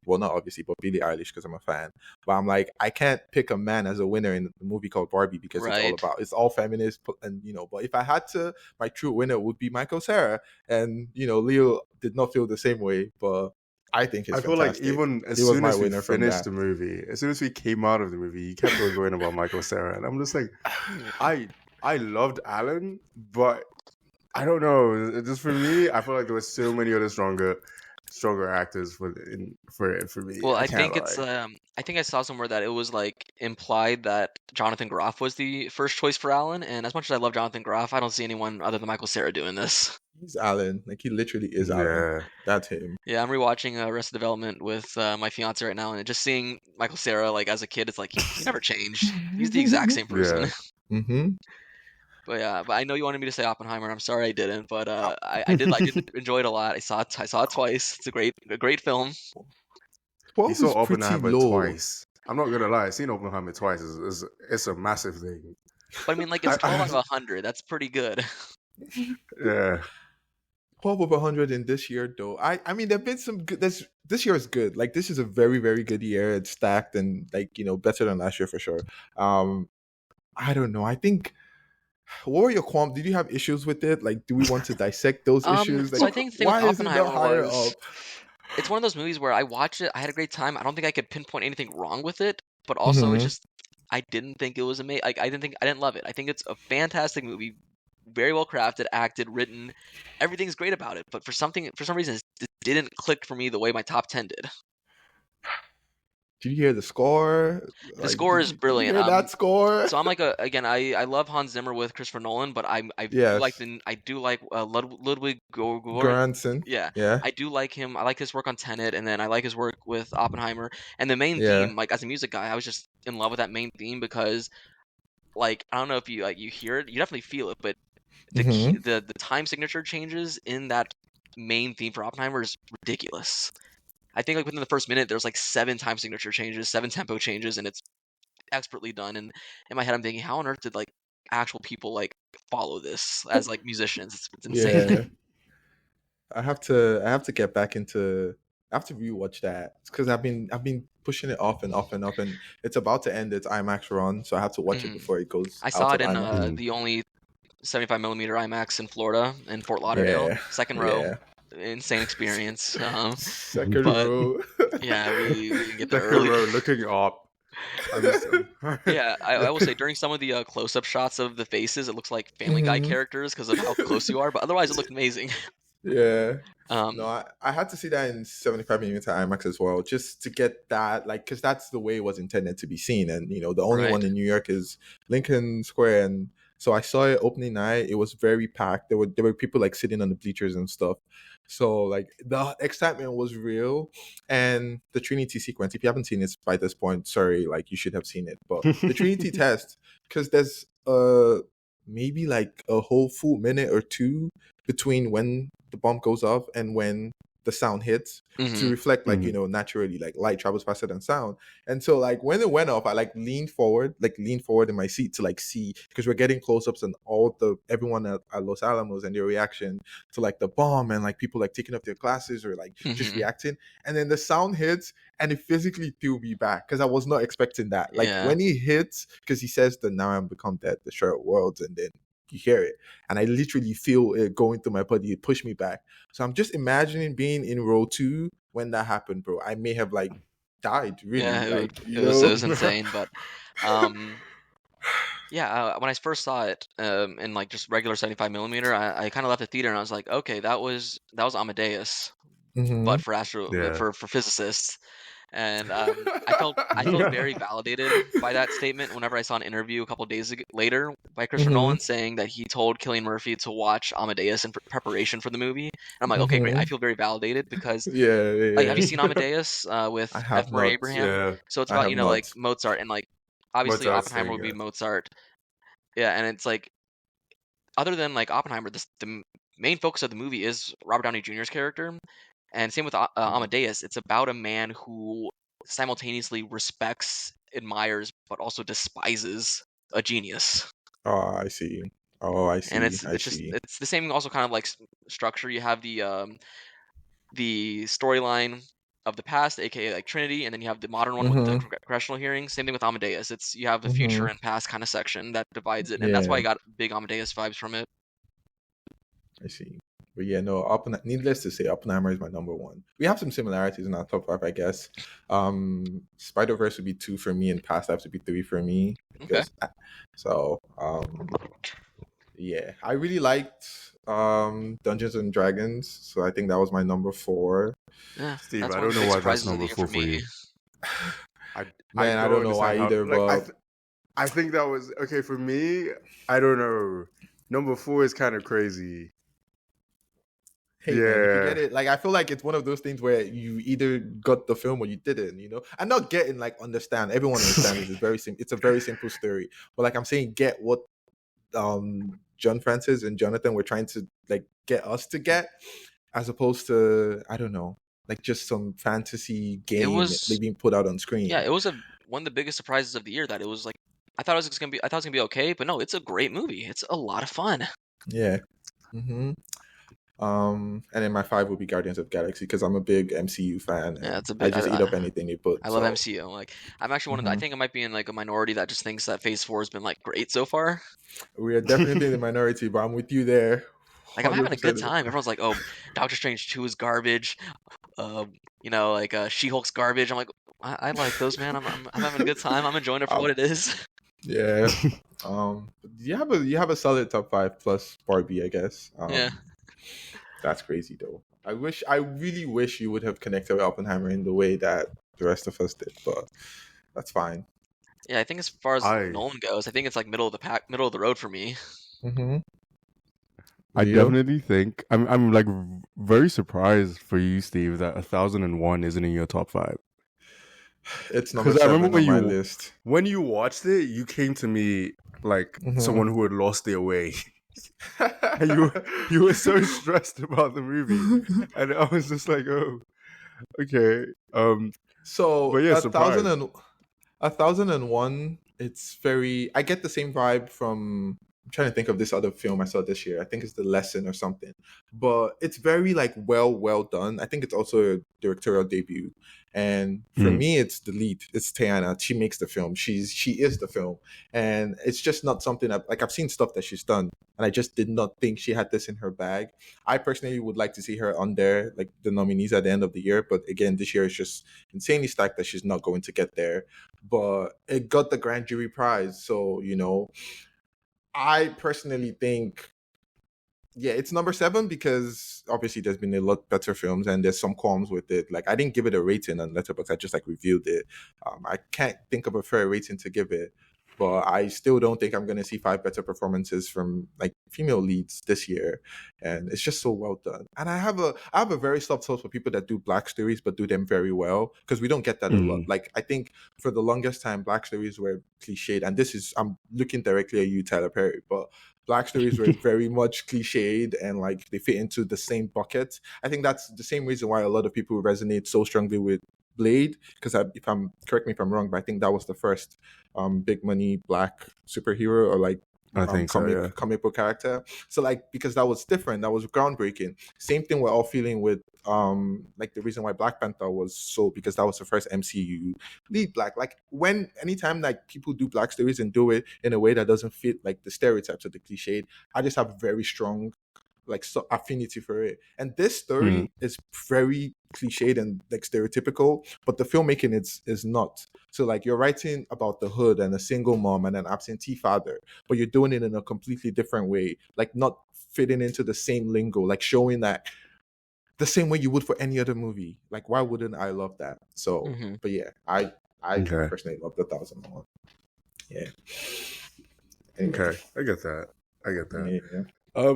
S1: well, not obviously, but Billie Eilish because I'm a fan. But I'm like, I can't pick a man as a winner in the movie called Barbie because
S2: Right.
S1: it's all feminist, and you know. But if I had to, my true winner would be Michael Sarah, and you know, Leo did not feel the same way, but I think it's
S4: I feel like
S1: fantastic.
S4: even as
S1: He was
S4: soon
S1: my
S4: as we
S1: winner from
S4: finished
S1: that.
S4: the movie, as soon as we came out of the movie, you kept on going about Michael Cera, and I'm just like, I loved Alan, but I don't know. Just for me, I feel like there was so many other stronger actors for me.
S2: Well,
S4: I
S2: I
S4: can't
S2: think it's
S4: lie.
S2: I think I saw somewhere that it was like implied that Jonathan Groff was the first choice for Alan, and as much as I love Jonathan Groff, I don't see anyone other than Michael Cera doing this.
S1: He's Alan. Like he literally is Alan.
S4: Yeah,
S1: That's him.
S2: Yeah, I'm rewatching Arrested Development with my fiance right now, and just seeing Michael Cera like as a kid, it's like he never changed. He's the exact same person.
S4: yeah.
S1: Mm-hmm.
S2: But yeah, but I know you wanted me to say Oppenheimer. I'm sorry I didn't, but I did enjoy it a lot. I saw it twice. It's a great film.
S1: 12
S4: You saw
S1: is pretty
S4: Oppenheimer
S1: low.
S4: twice. I'm not gonna lie, seeing Oppenheimer twice is it's a massive thing.
S2: But I mean, like it's 12 out of 100. That's pretty good.
S4: Yeah.
S1: 12 of 100 in this year, though. I mean, there've been some good. This year is good. Like this is a very very good year. It's stacked and like you know better than last year for sure. I don't know. I think. What were your qualms? Did you have issues with it? Like, do we want to dissect those issues?
S2: So I
S1: Like,
S2: think the thing with
S1: why is it not
S2: Oppenheimer
S1: higher
S2: was
S1: up?
S2: it's one of those movies where I watched it, I had a great time. I don't think I could pinpoint anything wrong with it, but also it's
S1: Mm-hmm.
S2: just I didn't think it was amazing. Like I didn't love it. I think it's a fantastic movie, very well crafted, acted, written. Everything's great about it, but for some reason it didn't click for me the way my top 10 did.
S1: Did you hear the score?
S2: The
S1: Like,
S2: score is
S1: did you
S2: brilliant.
S1: hear that score?
S2: So I'm like again, I love Hans Zimmer with Christopher Nolan, but
S1: Yes,
S2: I do like Ludwig Göransson.
S1: Granson.
S2: Yeah,
S1: Yeah,
S2: I do like him. I like his work on Tenet, and then I like his work with Oppenheimer. And the main
S1: yeah.
S2: theme, like as a music guy, I was just in love with that main theme because, like, I don't know if you you hear it, you definitely feel it, but
S1: Mm-hmm.
S2: the time signature changes in that main theme for Oppenheimer is ridiculous. I think like within the first minute, there's like 7 time signature changes, 7 tempo changes, and it's expertly done. And in my head, I'm thinking, how on earth did like actual people like follow this as like musicians? It's insane.
S1: Yeah. I have to get back into. I have to rewatch that because I've been pushing it off and off and off, and it's about to end its IMAX run, so I have to watch it
S2: Mhm.
S1: before it goes
S2: I saw
S1: out
S2: it
S1: of
S2: in
S1: IMAX.
S2: the only 75 millimeter IMAX in Florida in Fort Lauderdale,
S1: Yeah,
S2: second row.
S1: yeah.
S2: Insane experience.
S1: Second
S2: But
S1: row.
S2: yeah, we didn't get there
S4: Second
S2: early.
S4: row looking up.
S2: Yeah, I will say during some of the close-up shots of the faces, it looks like Family Guy
S1: Mhm.
S2: characters because of how close you are. But otherwise, it looked amazing.
S1: Yeah. No,
S2: Um,
S1: I had to see that in 75 millimeter IMAX as well, just to get that, like, because that's the way it was intended to be seen. And, you know, the only
S2: right.
S1: one in New York is Lincoln Square. And so I saw it opening night. It was very packed. There were people like sitting on the bleachers and stuff. So, like, the excitement was real. And the Trinity sequence, if you haven't seen it by this point, sorry, like, you should have seen it. But the Trinity test, because there's maybe like a whole full minute or two between when the bomb goes off and when the sound hits to
S2: Mhm.
S1: reflect like you know naturally like light travels faster than sound. And so like when it went off I like leaned forward in my seat to like see because we're getting close-ups and everyone at Los Alamos and their reaction to like the bomb and like people like taking off their glasses or like just
S2: Mhm.
S1: reacting, and then the sound hits and it physically threw me back because I was not expecting that. Like
S2: Yeah.
S1: when he hits, because he says the now I'm become dead, the shared worlds, and then you hear it, and I literally feel it going through my body. It pushed me back. So I'm just imagining being in row two when that happened, bro. I may have like died, really,
S2: Yeah,
S1: like,
S2: it was insane, but um yeah, when I first saw it in like just regular 75 millimeter, I kind of left the theater and I was like, okay, that was Amadeus, but
S1: hmm
S4: Yeah.
S2: for physicists. And I felt very validated by that statement whenever I saw an interview a couple days later by Christopher
S1: hmm
S2: Nolan saying that he told Cillian Murphy to watch Amadeus in preparation for the movie. And I'm like, okay, great. I
S1: hmm
S2: feel very validated because
S1: Yeah,
S2: like, have
S1: yeah.
S2: you seen Amadeus with
S1: I
S2: F.
S1: have
S2: Murray
S1: not.
S2: Abraham?
S4: Yeah.
S2: So it's
S1: I
S2: about,
S1: have
S2: like
S1: not.
S2: Mozart and like obviously
S4: Mozart's
S2: Oppenheimer
S4: thing,
S2: would be
S4: yeah.
S2: Mozart. Yeah, and it's like other than like Oppenheimer, main focus of the movie is Robert Downey Jr.'s character, and same with Amadeus. It's about a man who simultaneously respects, admires, but also despises a genius.
S1: Oh, I see. Oh, I
S2: And
S1: see. I see.
S2: it's the same also kind of like structure. You have the storyline of the past, aka like Trinity, and then you have the modern one with the
S1: hmm
S2: congressional hearings. Same thing with Amadeus. It's you have the future
S1: hmm
S2: and past kind of section that divides it, and that's why I
S1: Yeah,
S2: got big Amadeus vibes from it.
S1: I see. But yeah, no, needless to say, Oppenheimer is my number one. We have some similarities in our top five, I guess. Spider-Verse would be two for me, and Past Lives would be three for me.
S2: Okay.
S1: Because so yeah. I really liked Dungeons and Dragons, so I think that was my number four.
S2: Yeah,
S4: Steve,
S2: that's
S4: I
S2: one of
S4: don't
S2: the
S4: know
S2: big
S4: why that's
S2: surprises of the
S4: number
S2: year
S4: four
S2: for
S4: for
S2: me.
S4: you. I
S1: Man, I
S4: don't
S1: don't know why
S4: understand how
S1: either,
S4: like
S1: but
S4: I think that was okay for me. I don't know. Number four is kind of crazy.
S1: hey man, if you
S4: Yeah.
S1: get it, like I feel like it's one of those things where you either got the film or you didn't, and not getting like understand. Everyone understands it's very simple. It's a very simple story, but like I'm saying, get what John Francis and Jonathan were trying to like get us to get, as opposed to I don't know, like just some fantasy
S2: It
S1: game like
S2: was
S1: being put out on
S2: yeah,
S1: screen.
S2: it was one of the biggest surprises of the year that it was like I thought it was gonna be okay, but no, it's a great movie. It's a lot of fun.
S1: Yeah. hmm and then my five would be Guardians of the Galaxy because I'm a big MCU fan
S2: Yeah,
S1: and
S2: it's a
S1: I
S2: bit.
S1: just eat up anything they
S2: I
S1: put.
S2: love
S1: So
S2: MCU. Like I'm actually one of the, I
S1: mhm.
S2: think I might be in like a minority that just thinks that Phase 4 has been like great so far.
S1: We are definitely in the minority, but I'm with you there,
S2: Like I'm having a good
S1: 100%.
S2: time. Everyone's like, "Oh, Doctor Strange 2 is garbage." Uh, like She-Hulk's garbage. I'm like, I like those, man. I'm having a good time. I'm enjoying it for
S1: Um,
S2: what it is.
S1: yeah. You have a solid top five plus Barbie, I guess.
S2: Yeah.
S1: That's crazy though. I really wish you would have connected with Oppenheimer in the way that the rest of us did, but that's fine.
S2: Yeah, I think as far as
S4: I
S2: Nolan goes, I think it's like middle of the pack, middle of the road for me.
S1: Mm-hmm.
S3: I
S1: Leo?
S3: definitely think I'm like very surprised for you, Steve, that 1001 isn't in your top five.
S1: It's number
S3: Because I remember
S1: seven on my list.
S4: when you watched it, you came to me like
S1: Mhm.
S4: someone who had lost their way. And you were so stressed about the movie. And I was just like, oh, okay. But
S1: So
S4: yeah, surprised.
S1: 1001. It's very. I get the same vibe from. I'm trying to think of this other film I saw this year. I think it's The Lesson or something. But it's very like well done. I think it's also a directorial debut. And for
S3: Mm.
S1: me, it's the lead. It's Tayana. She makes the film. She is the film, and it's just not something that like I've seen stuff that she's done, and I just did not think she had this in her bag. I personally would like to see her on there, like the nominees at the end of the year. But again, this year is just insanely stacked that she's not going to get there. But it got the grand jury prize. So, I personally think, yeah, it's number seven because obviously there's been a lot better films and there's some qualms with it. Like I didn't give it a rating on Letterboxd. I just like reviewed it. I can't think of a fair rating to give it, but I still don't think I'm gonna see five better performances from like female leads this year. And it's just so well done. And I have a very soft spot for people that do black stories but do them very well because we don't get that a lot.
S3: Mm.
S1: Like I think for the longest time black stories were cliched, and this is I'm looking directly at you, Tyler Perry, but black stories were very much cliched and like they fit into the same bucket. I think that's the same reason why a lot of people resonate so strongly with Blade, because if I'm correct me if I'm wrong, but I think that was the first big money black superhero or like
S4: I think so, yeah.
S1: comic book character. So like because that was different, that was groundbreaking. Same thing we're all feeling with like the reason why Black Panther was so, because that was the first MCU lead black. Like anytime like people do black stories and do it in a way that doesn't fit like the stereotypes or the cliched, I just have very strong like affinity for it. And this story is very cliched and like stereotypical, but the filmmaking is not. So like you're writing about the hood and a single mom and an absentee father, but you're doing it in a completely different way, like not fitting into the same lingo, like showing that the same way you would for any other movie. Like why wouldn't I love that? So but yeah, I personally love the 1001. Yeah. Anyway.
S4: Okay, I get that.
S1: Yeah.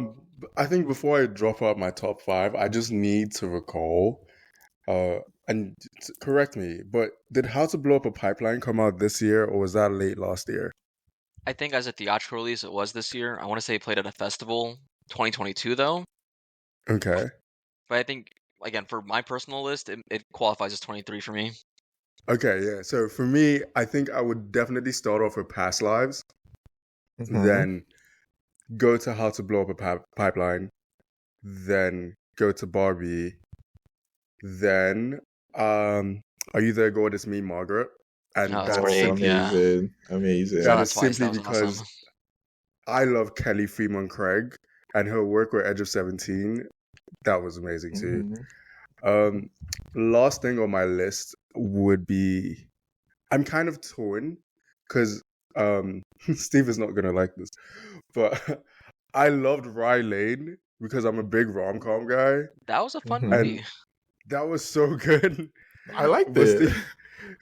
S4: I think before I drop out my top 5, I just need to recall, and correct me, but did How to Blow Up a Pipeline come out this year, or was that late last year?
S2: I think as a theatrical release, it was this year. I want to say it played at a festival, 2022 though.
S4: Okay.
S2: But I think, again, for my personal list, it qualifies as 23 for me.
S4: Okay, yeah. So for me, I think I would definitely start off with Past Lives, then go to How to Blow Up a Pipeline, then go to Barbie, then Are You There, Gorgeous Me, Margaret? And
S2: that's
S4: that's
S2: great.
S4: simply
S1: Amazing.
S4: that
S2: That's
S4: is simply
S2: that was
S4: because
S2: awesome.
S4: I love Kelly Fremont Craig, and her work with Edge of 17. That was amazing too. Last thing on my list would be, I'm kind of torn because Steve is not gonna like this, but I loved Rye Lane because I'm a big rom-com guy.
S2: That was a fun
S4: And
S2: movie.
S4: that was so good.
S1: I liked it.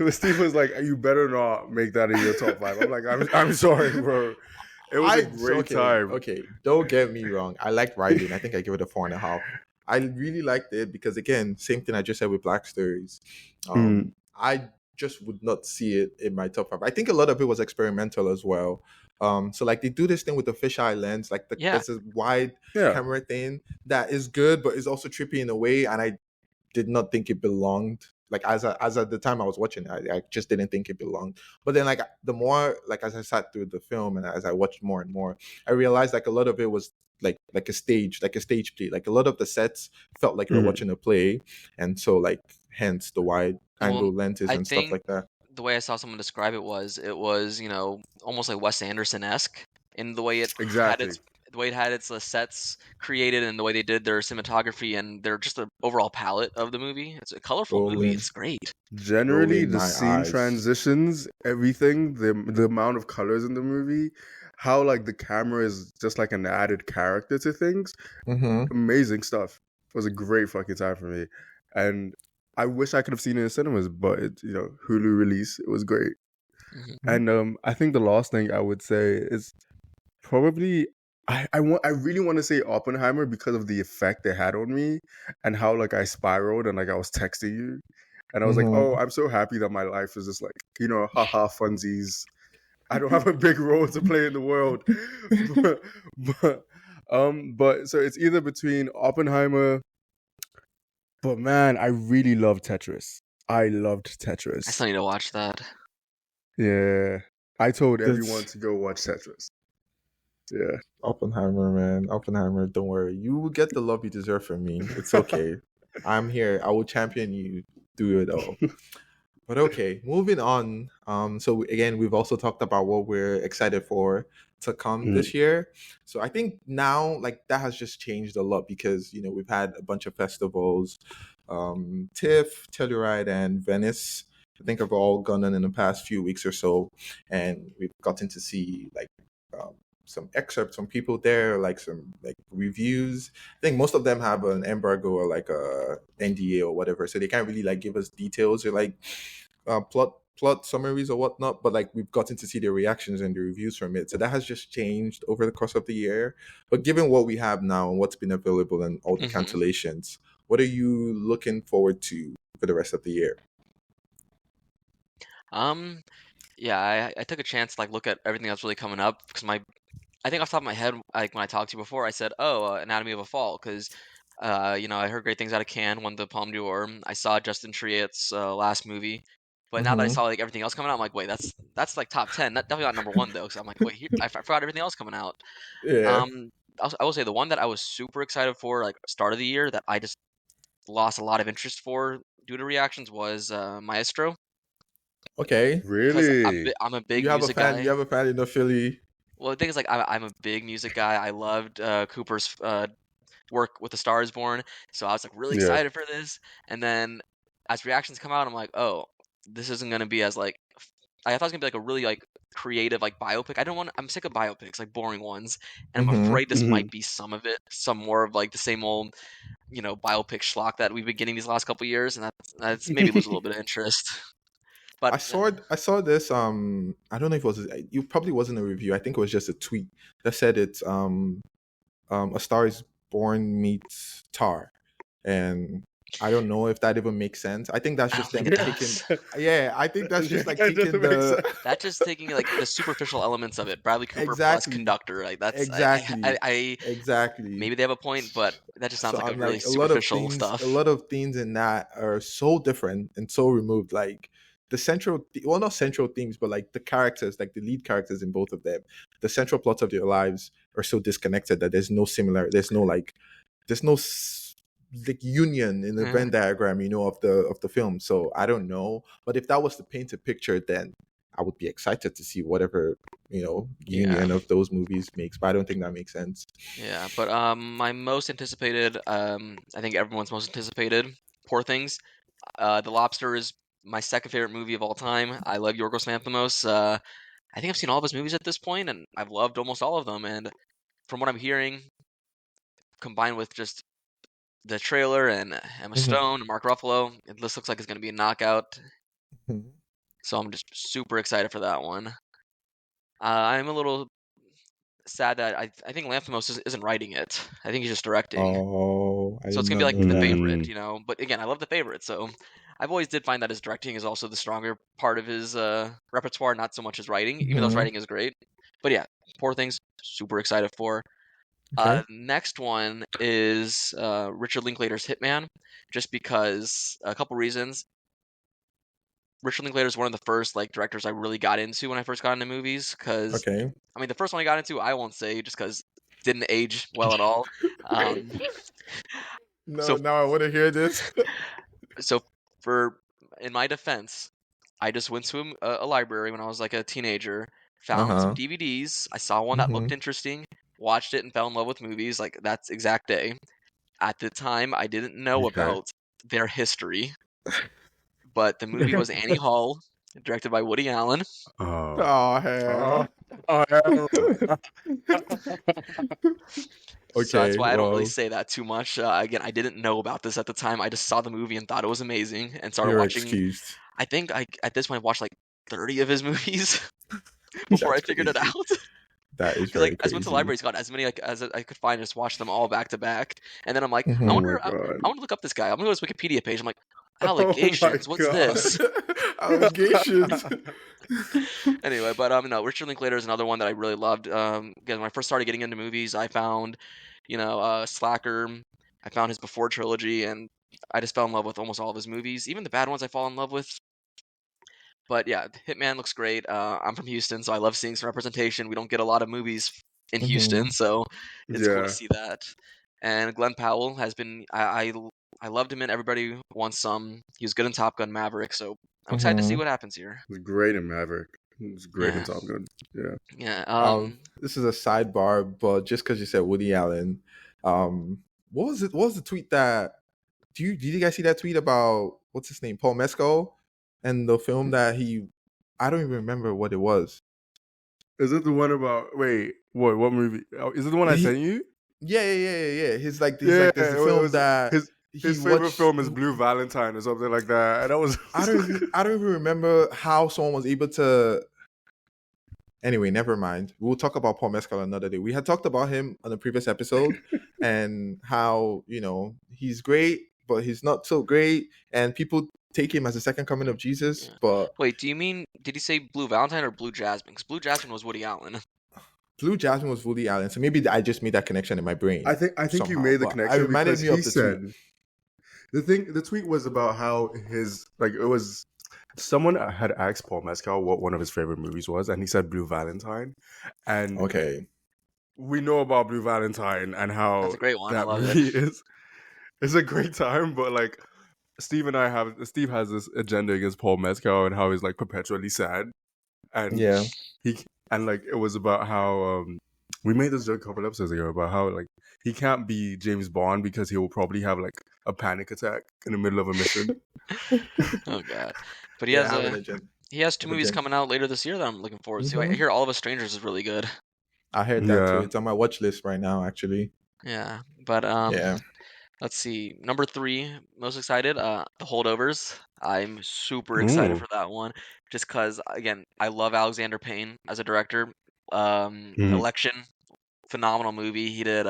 S4: Steve was like, "You better not make that in your top 5." I'm like, "I'm sorry, bro." It was a great time.
S1: Okay, don't get me wrong. I liked Riley, and I think I give it a 4.5. I really liked it because, again, same thing I just said with Black Stories. I just would not see it in my top 5. I think a lot of it was experimental as well. So like they do this thing with the fisheye lens, like there's a wide camera thing that is good, but is also trippy in a way, and I did not think it belonged. Like as at the time I was watching it, I just didn't think it belonged. But then like the more like as I sat through the film and as I watched more and more, I realized like a lot of it was like a stage play. Like a lot of the sets felt like you were watching a play, and so like hence the wide angle lenses and stuff like that.
S2: The way I saw someone describe it was almost like Wes Anderson-esque in the way it had its sets created and the way they did their cinematography and their just the overall palette of the movie. It's a colorful movie. It's great.
S4: Generally, the scene transitions, everything, the amount of colors in the movie, how like the camera is just like an added character to things. Amazing stuff. It was a great fucking time for me, and I wish I could have seen it in cinemas, but Hulu release, it was great. And I think the last thing I would say is probably I really want to say Oppenheimer because of the effect it had on me and how like I spiraled and like I was texting you and I was like, oh, I'm so happy that my life is just like, haha funsies. I don't have a big role to play in the world. but so it's either between Oppenheimer, but man, I really love Tetris. I loved Tetris.
S2: I still need to watch that.
S4: Yeah. I told everyone to go watch Tetris. Yeah.
S1: Oppenheimer, man. Oppenheimer, don't worry. You will get the love you deserve from me. It's okay. I'm here. I will champion you through it all. But okay, moving on. So again, we've also talked about what we're excited for to come this year. So I think now like that has just changed a lot because we've had a bunch of festivals, TIFF, Telluride, and Venice. I think have all gone on in the past few weeks or so, and we've gotten to see like some excerpts from people there, like some like reviews. I think most of them have an embargo or like a NDA or whatever, so they can't really like give us details or like plot summaries or whatnot. But like we've gotten to see the reactions and the reviews from it, so that has just changed over the course of the year. But given what we have now and what's been available and all the cancellations, what are you looking forward to for the rest of the year?
S2: Yeah, I took a chance to like look at everything that's really coming up because I think off the top of my head, like when I talked to you before, I said, Anatomy of a Fall, because I heard great things out of Cannes, won the Palme d'Or. I saw Justin Triet's last movie, But now that I saw like everything else coming out, I'm like, wait, that's like top 10. Definitely not number one though. So I'm like, wait, I forgot everything else coming out.
S1: Yeah.
S2: I will say the one that I was super excited for, like start of the year, that I just lost a lot of interest for due to reactions was Maestro.
S1: Okay.
S2: Because
S4: Really?
S2: I'm a big
S1: You have a
S2: music
S1: fan.
S2: guy.
S1: You have a fan in Philly.
S2: Well, the thing is, like, I'm a big music guy. I loved Cooper's work with The Star Is Born, so I was like really
S4: Yeah.
S2: excited for this. And then as reactions come out, I'm like, oh, this isn't gonna be as like I thought it was gonna be like a really like creative like biopic. I'm sick of biopics, like boring ones, and I'm afraid this might be some of it, some more of like the same old biopic schlock that we've been getting these last couple years, and that's maybe lose a little bit of interest. But
S1: I saw this. I don't know if it was. It probably wasn't a review. I think it was just a tweet that said it's A Star Is Born meets Tar, and I don't know if that even makes sense. I think that's
S2: I don't
S1: just them
S2: think it
S1: taking.
S2: does.
S1: Yeah, I think that's just like
S4: It doesn't
S1: taking
S4: make
S1: the
S4: sense.
S2: That's just taking like the superficial elements of it. Bradley Cooper plus
S1: exactly,
S2: conductor, like that's
S1: exactly,
S2: I
S1: exactly.
S2: maybe they have a point, but that just
S1: So
S2: sounds like a
S1: I'm
S2: really
S1: like
S2: superficial
S1: a
S2: stuff.
S1: lot of themes in that are so different and so removed. Like the well, not central themes, but like the characters, like the lead characters in both of them, the central plots of their lives are so disconnected that there's no similar. There's no like union in the Venn diagram, of the film. So I don't know, but if that was to paint a picture, then I would be excited to see whatever union of those movies makes. But I don't think that makes sense.
S2: Yeah, but my most anticipated, I think everyone's most anticipated, Poor Things. The Lobster is my second favorite movie of all time. I love Yorgos Lanthimos. I think I've seen all of his movies at this point, and I've loved almost all of them. And from what I'm hearing, combined with just the trailer and Emma Stone and Mark Ruffalo, this looks like it's going to be a knockout. So I'm just super excited for that one. I'm a little sad that I think Lanthimos isn't writing it. I think he's just directing.
S1: Oh, I
S2: So
S1: did
S2: it's gonna be
S1: not
S2: like
S1: know
S2: The
S1: that.
S2: Favorite, But again, I love The Favorite, so I've always did find that his directing is also the stronger part of his repertoire, not so much his writing, even though his writing is great. But yeah, Poor Things, super excited for.
S1: Okay.
S2: Next one is Richard Linklater's Hitman, just because a couple reasons. Richard Linklater is one of the first like directors I really got into when I first got into movies. Because
S1: Okay.
S2: I mean, the first one I got into, I won't say just because didn't age well at all.
S1: No,
S2: So
S1: now I want to hear this.
S2: so in my defense, I just went to a library when I was like a teenager, found some DVDs. I saw one that looked interesting, watched it, and fell in love with movies like that's exact day. At the time, I didn't know about their history, but the movie was Annie Hall, directed by Woody Allen.
S1: Oh hell.
S2: So that's
S1: Okay,
S2: why I don't really
S1: well,
S2: say that too much. Again, I didn't know about this at the time. I just saw the movie and thought it was amazing and started
S1: you're
S2: watching.
S1: excused.
S2: I think at this point watched like 30 of his movies before I figured it
S1: crazy.
S2: out.
S1: That is
S2: Because
S1: very
S2: like I just went to the
S1: crazy.
S2: library, got as many like as I could find, and just watched them all back to back. And then I'm like,
S1: Mhm.
S2: I
S4: Oh
S2: wonder,
S4: my
S2: I
S4: god.
S2: want to look up this guy. I'm gonna go to his Wikipedia page. I'm like,
S4: Oh my
S2: allegations. What's
S4: god.
S2: this?
S1: Allegations.
S2: Anyway, but no, Richard Linklater is another one that I really loved. Again, when I first started getting into movies, I found, Slacker. I found his Before trilogy, and I just fell in love with almost all of his movies. Even the bad ones, I fall in love with. But yeah, Hitman looks great. I'm from Houston, so I love seeing some representation. We don't get a lot of movies in Houston, so it's cool to
S4: Yeah.
S2: see that. And Glenn Powell has been. I loved him in Everybody Wants Some. He was good in Top Gun Maverick, so I'm excited to see what happens here.
S4: He's great in Maverick. He's great in Top Gun. Yeah.
S2: Yeah.
S1: This is a sidebar, but just because you said Woody Allen, what was it? What was the tweet that? Did you guys see that tweet about what's his name, Paul Mescal, and the film that he? I don't even remember what it was.
S4: Is it the one about? Wait, what movie? Oh, is it the one I sent you?
S1: Yeah. His like these
S4: Yeah,
S1: like there's a film that
S4: his favorite
S1: watched,
S4: film is Blue Valentine or something like that. And that was
S1: I don't even remember how someone was able to. Anyway, never mind. We'll talk about Paul Mescal another day. We had talked about him on the previous episode and how, he's great, but he's not so great. And people take him as the second coming of Jesus.
S2: Yeah.
S1: But
S2: wait, did you say Blue Valentine or Blue Jasmine? Because Blue Jasmine was Woody Allen.
S1: Blue Jasmine was Woody Allen. So maybe I just made that connection in my brain.
S4: I think
S1: somehow.
S4: you made the
S1: But
S4: connection
S1: I reminded
S4: because
S1: me
S4: he
S1: of the
S4: said
S1: tweet.
S4: the tweet was about how his it was Someone had asked Paul Mescal what one of his favorite movies was, and he said Blue Valentine. And
S1: Okay.
S4: we know about Blue Valentine and
S2: That's
S4: how
S2: a great one. I
S4: that
S2: love it.
S4: movie is. It's a great time, but like Steve has this agenda against Paul Mescal and how he's like perpetually sad, and
S1: Yeah.
S4: he and like it was about how we made this joke a couple episodes ago about how like he can't be James Bond because he will probably have like a panic attack in the middle of a mission.
S2: Oh god. But
S1: Yeah, I have an agenda.
S2: he has 2 movies
S1: Agenda.
S2: coming out later this year that I'm looking forward to. I
S1: Mm-hmm.
S2: hear All of Us Strangers is really good.
S1: I heard that too.
S4: Yeah.
S1: It's on my watch list right now, actually.
S2: Yeah. But
S1: Yeah.
S2: let's see. Number 3, most excited, The Holdovers. I'm super excited
S4: Ooh.
S2: for that one just cuz again, I love Alexander Payne as a director.
S4: Mhm.
S2: Election, phenomenal movie. He did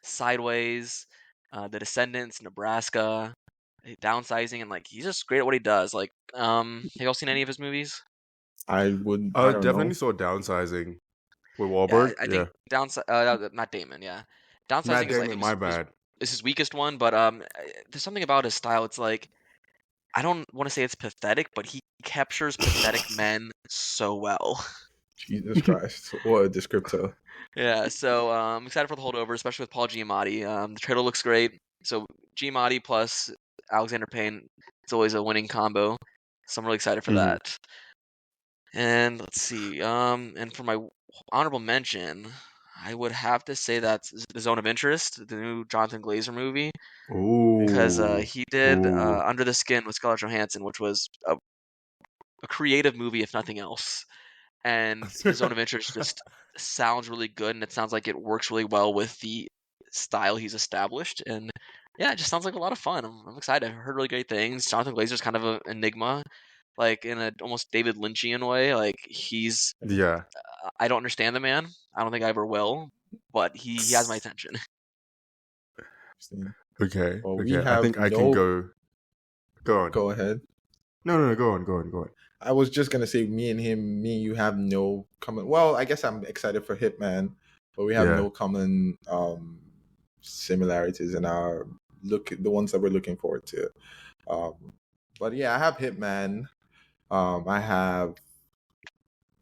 S2: Sideways, The Descendants, Nebraska, Downsizing, and like he's just great at what he does. Like, have y'all seen any of his movies?
S1: I don't know.
S4: Definitely saw Downsizing with
S2: Yeah,
S4: Wahlberg.
S2: I think
S4: Yeah.
S2: Matt Damon. Yeah, Downsizing
S4: Matt
S2: is I
S4: Damon,
S2: think
S4: my bad.
S2: is his weakest one, but there's something about his style. It's like I don't want to say it's pathetic, but he captures pathetic men so well.
S1: Jesus Christ. What a descriptor.
S2: Yeah, so I'm excited for The Holdover, especially with Paul Giamatti. The trailer looks great. So Giamatti plus Alexander Payne, it's always a winning combo. So I'm really excited for
S4: Mhm.
S2: that. And let's see. And for my honorable mention, I would have to say that's The Zone of Interest, the new Jonathan Glazer movie, because
S4: Ooh.
S2: he did
S4: Ooh.
S2: Under the Skin with Scarlett Johansson, which was a creative movie, if nothing else. And The Zone of Interest just sounds really good, and it sounds like it works really well with the style he's established. And yeah, it just sounds like a lot of fun. I'm excited. I've heard really great things. Jonathan Glazer's kind of an enigma, like in a almost David Lynchian way. Like he's,
S4: Yeah.
S2: I don't understand the man. I don't think I ever will, but he has my attention.
S4: Okay.
S1: Well, we
S4: Okay. I
S1: have
S4: think I can
S1: no.
S4: go. Go on.
S1: Go ahead.
S4: No. Go on. Go on. Go on.
S1: I was just gonna say, me and you have no common. Well, I guess I'm excited for Hitman, but we have
S4: Yeah.
S1: no common similarities in our the ones that we're looking forward to. But yeah, I have Hitman. I have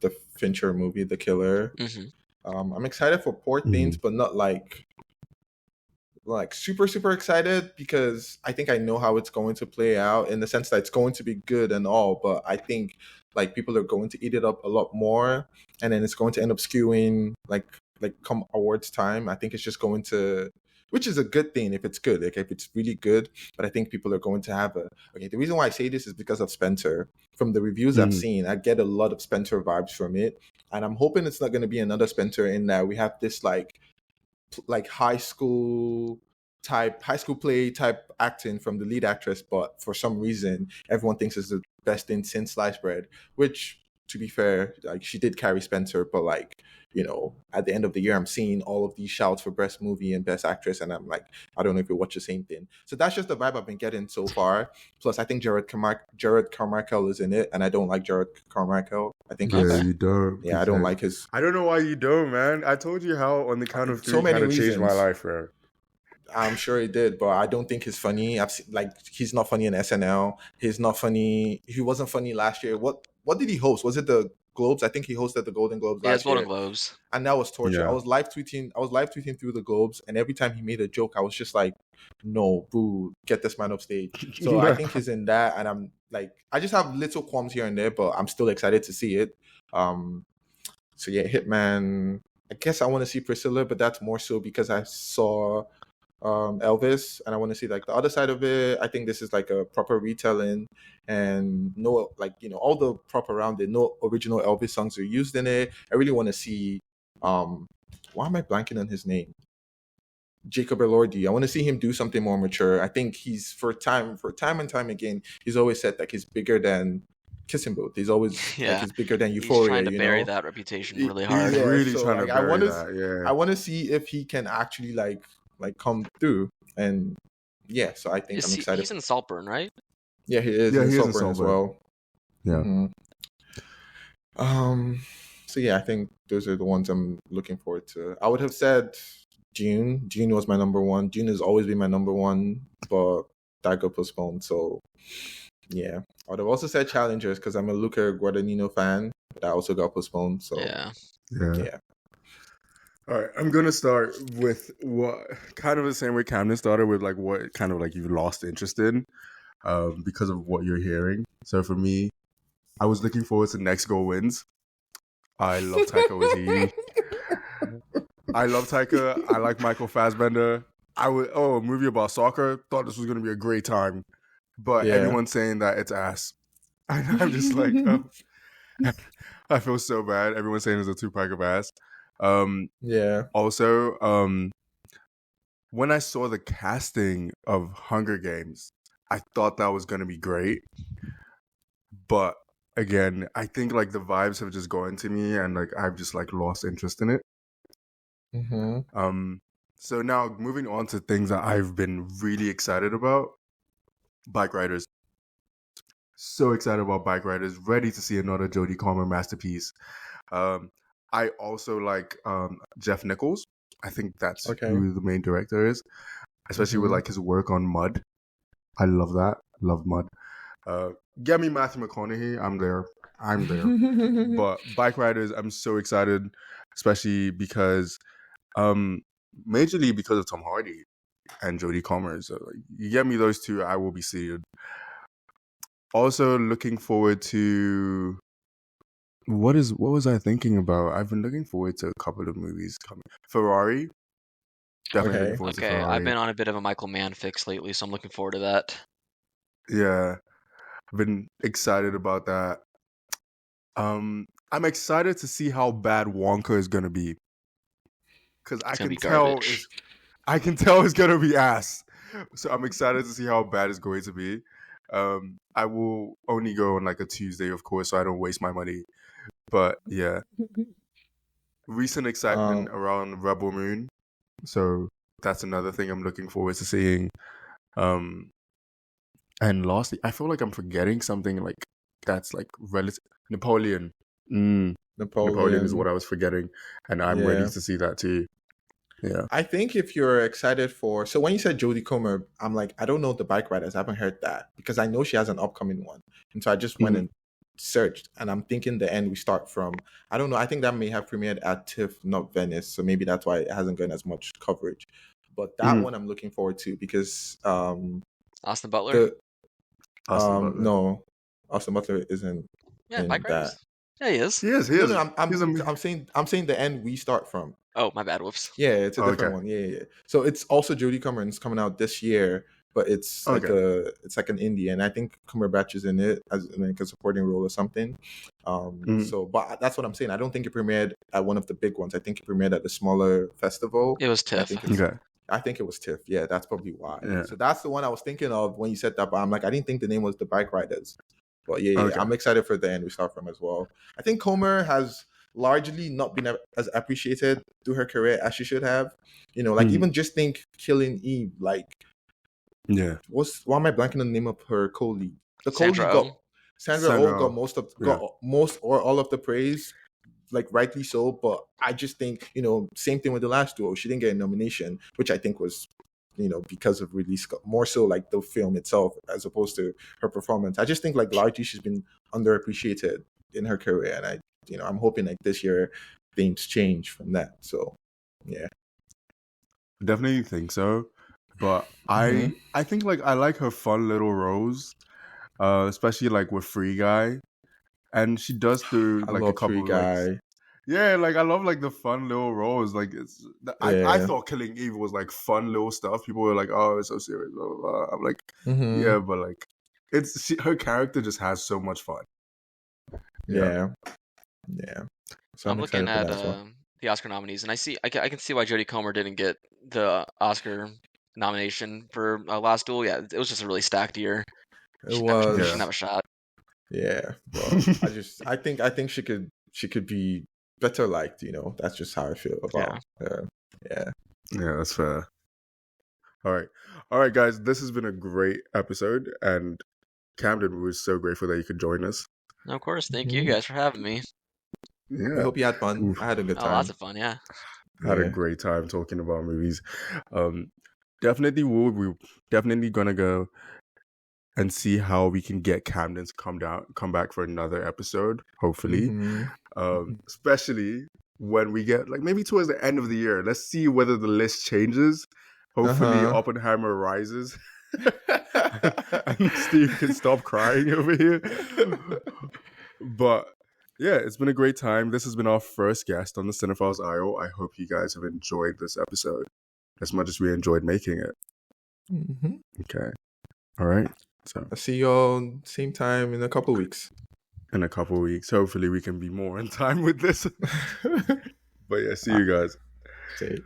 S1: the Fincher movie, The Killer.
S2: hmm
S1: I'm excited for Poor Things, but not like super excited because I think I know how it's going to play out in the sense that it's going to be good and all, but I think like people are going to eat it up a lot more, and then it's going to end up skewing like come awards time. I think it's just going to, which is a good thing if it's good, like if it's really good. But I think people are going to have a okay. The reason why I say this is because of Spencer. From the reviews I've seen, I get a lot of Spencer vibes from it, and I'm hoping it's not going to be another Spencer in that we have this like high school play type acting from the lead actress, but for some reason everyone thinks it's the best thing since sliced bread, which to be fair, like she did carry Spencer, but like, at the end of the year I'm seeing all of these shouts for best movie and best actress, and I'm like, I don't know if you watch the same thing. So that's just the vibe I've been getting so far. Plus I think Jared Carmichael is in it, and I don't like Jared Carmichael. I think
S4: Yeah,
S2: Okay.
S4: you don't.
S1: I don't like his.
S4: I don't know why you don't, man. I told you how on the count of
S1: So
S4: three
S1: many
S4: kind of changed my
S1: reasons.
S4: life, bro.
S1: I'm sure he did, but I don't think he's funny. I've seen, like, he's not funny in SNL. He's not funny. He wasn't funny last year. What did he host? Was it the Globes? I think he hosted the Golden Globes
S2: Yeah, it's
S1: last
S2: Golden
S1: year,
S2: Globes.
S1: and that was torture. I
S4: Yeah.
S1: was live tweeting. Through the Globes, and every time he made a joke, I was just like, "No, boo, get this man up stage." So I think he's in that, and I'm like, I just have little qualms here and there, but I'm still excited to see it. So yeah, Hitman. I guess I want to see Priscilla, but that's more so because I saw Elvis, and I want to see like the other side of it. I think this is like a proper retelling, and no, like, all the prop around it. No original Elvis songs are used in it. I really want to see. Why am I blanking on his name? Jacob Elordi. I want to see him do something more mature. I think he's for time and time again. He's always said like he's bigger than Kissing Booth. He's always like
S2: Yeah,
S1: he's bigger than
S2: he's
S1: Euphoria.
S2: trying to bury that reputation really
S4: He's
S2: hard.
S1: Yeah,
S4: really
S1: so
S4: trying to
S1: like I
S4: bury
S1: want to
S4: that.
S1: I want to see if he can actually like come through. And yeah, so I think I'm excited.
S2: He's in Saltburn, right?
S1: Yeah, he is
S4: Yeah,
S1: in
S4: he is in
S1: Saltburn as
S4: Saltburn.
S1: well.
S4: Yeah.
S1: So yeah, I think those are the ones I'm looking forward to. I would have said June. June was my number one. June has always been my number one, but that got postponed. So Yeah. Or they've also said challengers because I'm a Luca Guadagnino fan, but that also got postponed. So yeah.
S4: All right, I'm gonna start with what kind of the same way Camden started with, like what kind of like you've lost interest in, because of what you're hearing. So for me, I was looking forward to Next Goal Wins. I love Taika Waititi. I love Taika. I like Michael Fassbender. A movie about soccer. Thought this was gonna be a great time, but everyone's saying that it's ass. And I'm just like, oh. I feel so bad. Everyone's saying it's a 2-pack of ass. Also, when I saw the casting of Hunger Games, I thought that was gonna be great. But again, I think like the vibes have just gone to me, and like I've just like lost interest in it. So now moving on to things that I've been really excited about. Bike Riders. So excited about Bike Riders. Ready to see another Jodie Comer masterpiece. I also like Jeff Nichols. I think that's who the main director is, especially with like his work on Mud. I love that. Love Mud. Get me Matthew McConaughey. I'm there. But Bike Riders, I'm so excited, especially because, majorly because of Tom Hardy and Jodie Comer. So like, you get me those two, I will be seated. Also looking forward to what was I thinking about? I've been looking forward to a couple of movies coming. Ferrari. Definitely looking forward to Ferrari.
S2: I've been on a bit of a Michael Mann fix lately, so I'm looking forward to that.
S4: Yeah. I've been excited about that. I'm excited to see how bad Wonka is gonna be. Because I can tell it's gonna be ass. So I'm excited to see how bad it's going to be. I will only go on like a Tuesday, of course, so I don't waste my money. But yeah, recent excitement around Rebel Moon, so that's another thing I'm looking forward to seeing. And lastly, I feel like I'm forgetting something like that's like relative. Napoleon. Napoleon is what I was forgetting, and I'm ready to see that too. Yeah,
S1: I think if you're excited for, so when you said Jodie Comer, I'm like, I don't know the Bike Riders. I haven't heard that because I know she has an upcoming one, and so I just went and searched, and I'm thinking the end we start from. I don't know. I think that may have premiered at TIFF, not Venice, so maybe that's why it hasn't gotten as much coverage. But that one I'm looking forward to because
S2: Austin Butler.
S1: No, Austin Butler isn't.
S2: Yeah, Bike Riders. Yeah, he is.
S4: He is.
S1: No, I'm saying the end we start from.
S2: Oh, my bad. Whoops.
S1: Yeah, it's a different one. Yeah. So it's also Jodie Comer, and it's coming out this year, but it's like like an indie, and I think Cumberbatch is in it as like a supporting role or something. So, but that's what I'm saying. I don't think it premiered at one of the big ones. I think it premiered at the smaller festival.
S2: It was TIFF.
S1: I think it was TIFF. Yeah, that's probably why. Yeah. So that's the one I was thinking of when you said that, but I'm like, I didn't think the name was the Bike Riders. But I'm excited for the end we start from as well. I think Comer has largely not been as appreciated through her career as she should have. You know, like even just think Killing Eve, like why am I blanking on the name of her co-lead?
S2: Sandra Oh
S1: got most or all of the praise, like rightly so, but I just think, you know, same thing with the last duo. She didn't get a nomination, which I think was, you know, because of release, more so like the film itself as opposed to her performance. I just think like largely she's been underappreciated in her career, and I'm hoping like this year things change from that. So yeah,
S4: definitely think so. But I think like I like her fun little roles, especially like with Free Guy, and she does do like a couple
S1: Free Guy.
S4: Like, yeah, like I love like the fun little roles. Like I thought Killing Eve was like fun little stuff. People were like, "Oh, it's so serious." Blah, blah, blah. I'm like, yeah, but like her character just has so much fun.
S1: Yeah.
S2: So I'm looking at the Oscar nominees, and I can see why Jodie Comer didn't get the Oscar nomination for Last Duel. Yeah, it was just a really stacked year. She didn't have a shot.
S1: Yeah, well, I think she could be better liked. You know, that's just how I feel about her. Yeah,
S4: that's fair. All right, guys, this has been a great episode, and Camden, we were so grateful that you could join us.
S2: Of course, thank you guys for having me.
S1: Yeah, I hope you had fun. I had a good time.
S2: Lots of fun. Yeah,
S4: had a great time talking about movies. Definitely, we're definitely gonna go and see how we can get Camden to come back for another episode, hopefully. Especially when we get, like, maybe towards the end of the year. Let's see whether the list changes. Hopefully Oppenheimer rises. And Steve can stop crying over here. But yeah, it's been a great time. This has been our first guest on the Cinephiles IO. I hope you guys have enjoyed this episode as much as we enjoyed making it. Okay. All right. So
S1: I'll see you all same time in a couple weeks.
S4: Hopefully we can be more in time with this. But yeah, see you guys.
S1: Safe.